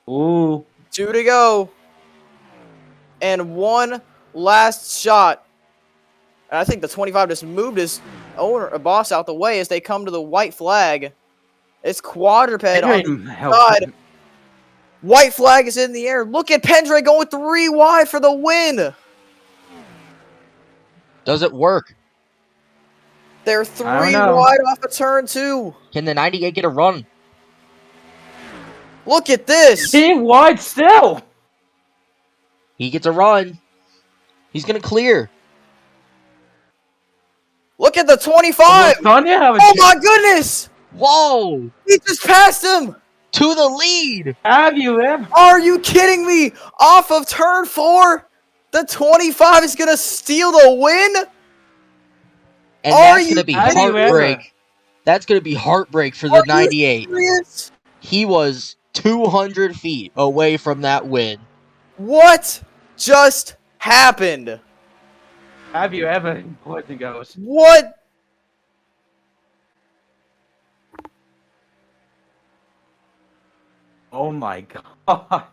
Ooh. 2 to go. And one last shot. And I think the 25 just moved his boss out the way as they come to the white flag. It's quadruped on the side. White flag is in the air. Look at Pendray going 3 wide for the win. Does it work? They're 3 know. wide off of turn 2. Can the 98 get a run? Look at this. He wide still. He gets a run. He's going to clear. Look at the 25. Oh my goodness. Whoa! He just passed him. To the lead! Have you ever? Are you kidding me? Off of turn 4, the 25 is going to steal the win? And Are that's going to be Have you ever? heartbreak. That's going to be heartbreak for the Are you 98. serious? He was 200 feet away from that win. What just happened? Have you ever? Boys and girls. What? Oh my god.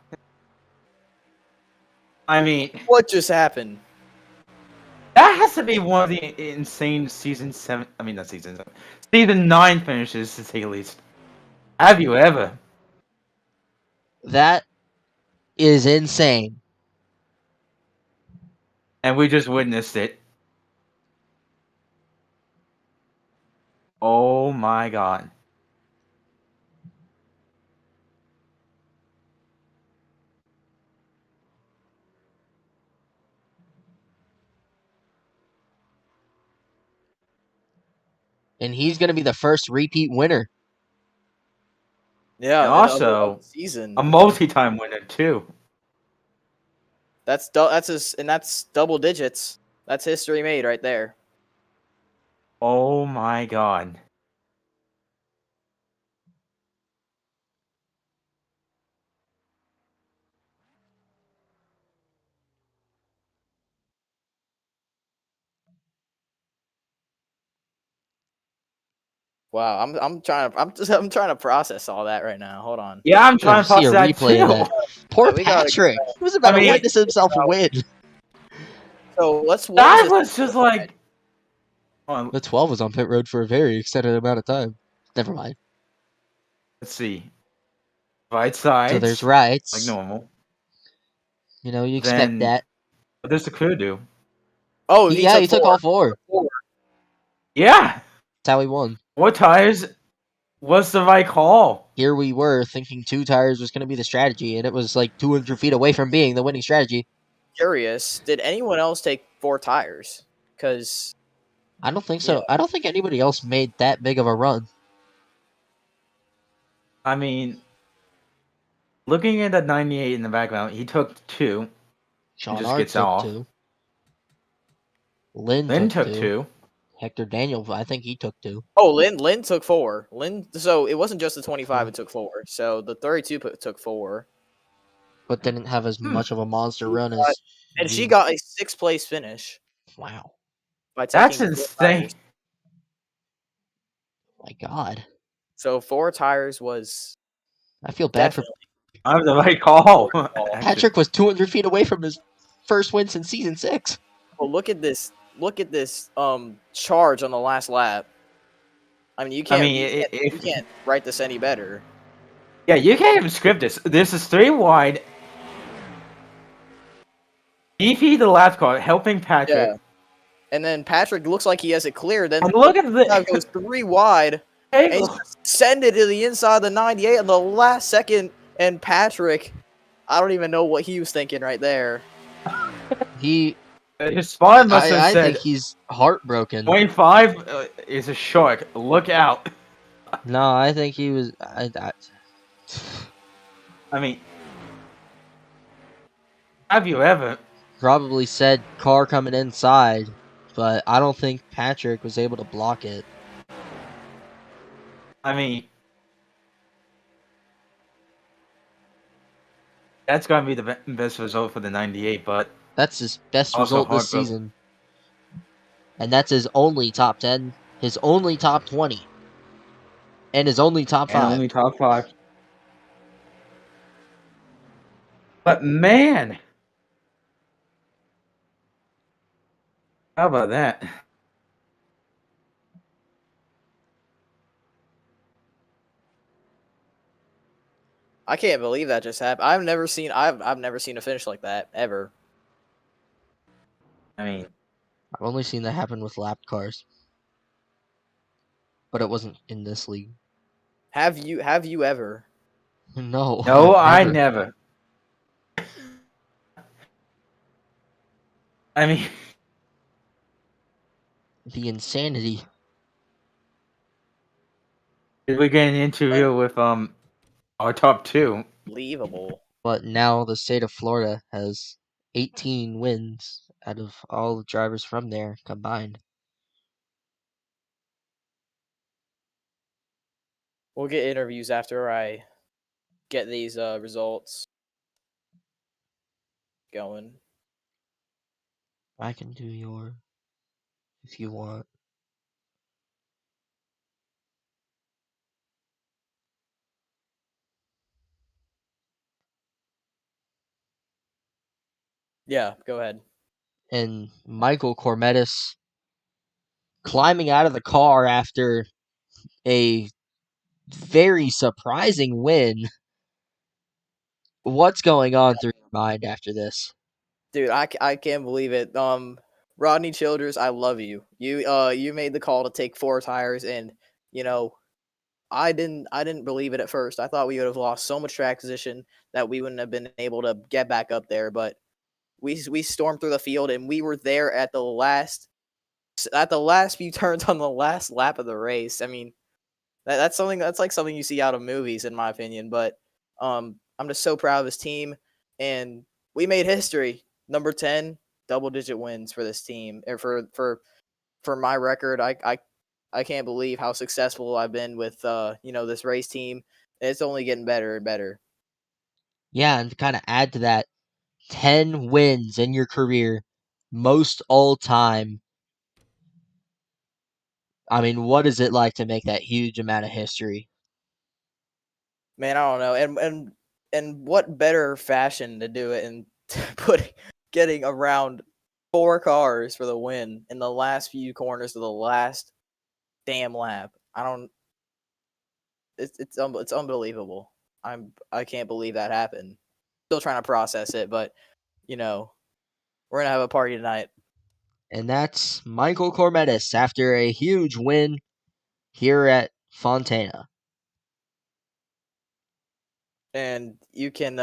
I mean, What just happened? that has to be one of the insane season 7. I mean, not season 7. Season 9 finishes, to say the least. Have you ever? That is insane. And we just witnessed it. Oh my god. And he's going to be the first repeat winner. Yeah. And also, season. a multi-time winner, too. That's double digits. That's history made right there. Oh my god. Wow, I'm trying to process all that right now. Hold on. Yeah, I'm trying to See a process that replay of too. that. Poor we gotta Patrick. He was about I mean- to witness himself win. So let's. That was just like... Oh, The 12 was on pit road for a very extended amount of time. Never mind. let's see. Right side. So there's rights. Like normal. You know, you expect Then- that. What does the crew do? Oh, He took all 4. Yeah! That's how he won. 4 tires. was the right call. Here we were thinking 2 tires was going to be the strategy, and it was like 200 feet away from being the winning strategy. Curious, did anyone else take 4 tires? Because I don't think so. I don't think anybody else made that big of a run. I mean, looking at that 98 in the background, he took 2. Sean just Art gets took off. 2. Lynn Lynn took took 2. 2. Hector Daniel, I think he took 2. Oh, Lynn took 4. So it wasn't just the 25 4. it took 4. So the 32 took 4. But didn't have as much of a monster run Got- as. And she got a 6th place finish Wow. by That's taking 4 insane. tires. My God. So 4 tires was I feel bad definitely I'm the right call. call. for. Actually, Patrick was 200 feet away from his first win since season 6. Well, look at this. Look at this charge on the last lap. I mean, you can't write this any better. Yeah, you can't even script this. This is 3 wide. BP the last car, helping Patrick. Yeah. And then Patrick looks like he has it clear. Then And look at it this. goes 3 wide. And he's send it to the inside of the 98 at the last second. And Patrick, I don't even know what he was thinking right there. His spawn must have I said, think he's heartbroken. 25 is a shark. Look out. No, I think he was. I mean, have you ever? Probably said car coming inside, but I don't think Patrick was able to block it. I mean, that's going to be the best result for the 98, but That's his best Also result this heartbroken. season. And that's his only top 10, his only top 20, and his only top 5. and only top 5. But man, how about that? I can't believe that just happened. I've never seen a finish like that ever. I mean, I've only seen that happen with lap cars, but it wasn't in this league. Have you ever? No. no, I never. never. I mean, The insanity. did we get an interview with our top 2? Unbelievable. But now the state of Florida has 18 wins out of all the drivers from there combined. We'll get interviews after I get these results going. I can do your if you want. Yeah, go ahead. And Michael Cormetis climbing out of the car after a very surprising win. What's going on through your mind after this? Dude, I can't believe it. Rodney Childers, I love you. You made the call to take 4 tires, and I didn't believe it at first. I thought we would have lost so much track position that we wouldn't have been able to get back up there. But we stormed through the field, and we were there at the last few turns on the last lap of the race. I mean, that's like something you see out of movies, in my opinion. But I'm just so proud of this team, and we made history. Number 10, double-digit wins for this team. Or for my record, I can't believe how successful I've been with this race team. It's only getting better and better. Yeah, and to kind of add to that, 10 wins in your career, most all time. I mean, what is it like to make that huge amount of history? Man, I don't know. And what better fashion to do it and getting around 4 cars for the win in the last few corners of the last damn lap. It's unbelievable. I can't believe that happened. Still trying to process it, but we're gonna have a party tonight. And that's Michael Cormetis after a huge win here at Fontana. And you can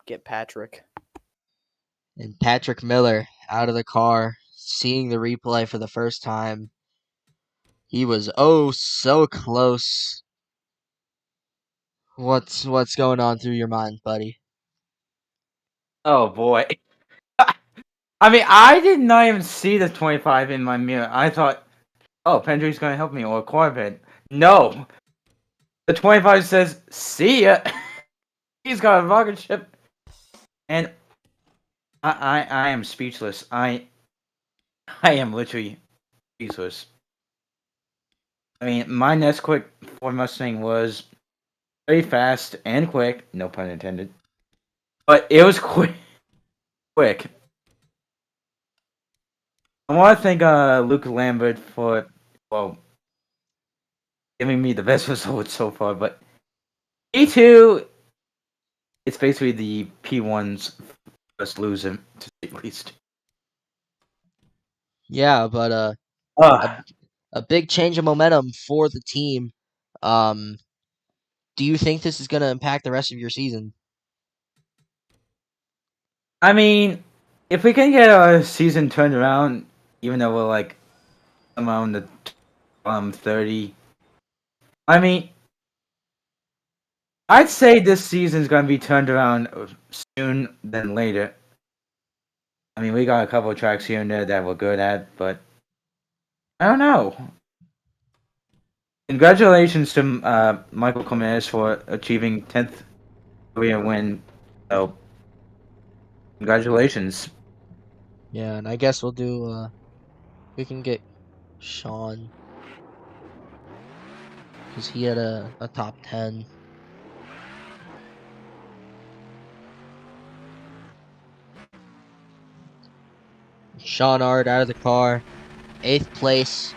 get Patrick. And Patrick Miller out of the car, seeing the replay for the first time. He was so close. What's going on through your mind, buddy? Oh boy. I mean, I did not even see the 25 in my mirror. I thought, oh, Pendry's gonna help me, or Corbin. No! The 25 says, see ya! He's got a rocket ship! And I am speechless. I am literally speechless. I mean, my next quick Ford Mustang was very fast and quick, no pun intended. But it was quick. I want to thank Luke Lambert for, well, giving me the best result so far, but P2, it's basically the P1's first loser, to say the least. Yeah, but Uh, a big change of momentum for the team. Do you think this is going to impact the rest of your season? I mean, if we can get our season turned around, even though we're like around the 30, I mean, I'd say this season's gonna be turned around soon than later. I mean, we got a couple of tracks here and there that we're good at, but I don't know. Congratulations to Michael Comeres for achieving 10th career win. So, congratulations. Yeah, and I guess we'll do. We can get Sean because he had a top 10. Sean Ard out of the car, 8th place.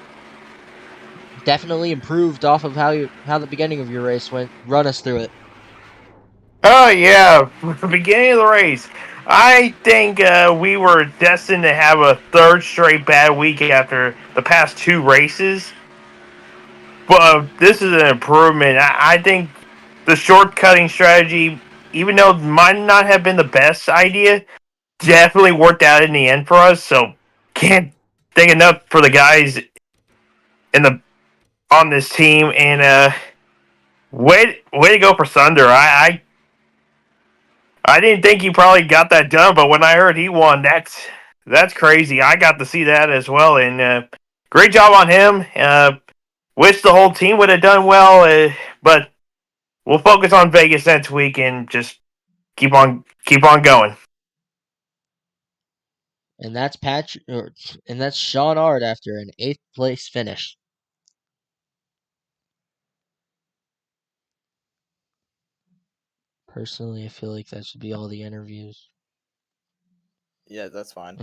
Definitely improved off of how the beginning of your race went. Run us through it. Oh yeah, beginning of the race. I think we were destined to have a third straight bad week after the past two races. But this is an improvement. I think the shortcutting strategy, even though it might not have been the best idea, definitely worked out in the end for us. So can't thank enough for the guys in the on this team, and way to go for Thunder. I didn't think he probably got that done, but when I heard he won, that's crazy. I got to see that as well, and great job on him. Wish the whole team would have done well, but we'll focus on Vegas next week and just keep on going. And that's Sean Ard after an 8th place finish. Personally, I feel like that should be all the interviews. Yeah, that's fine.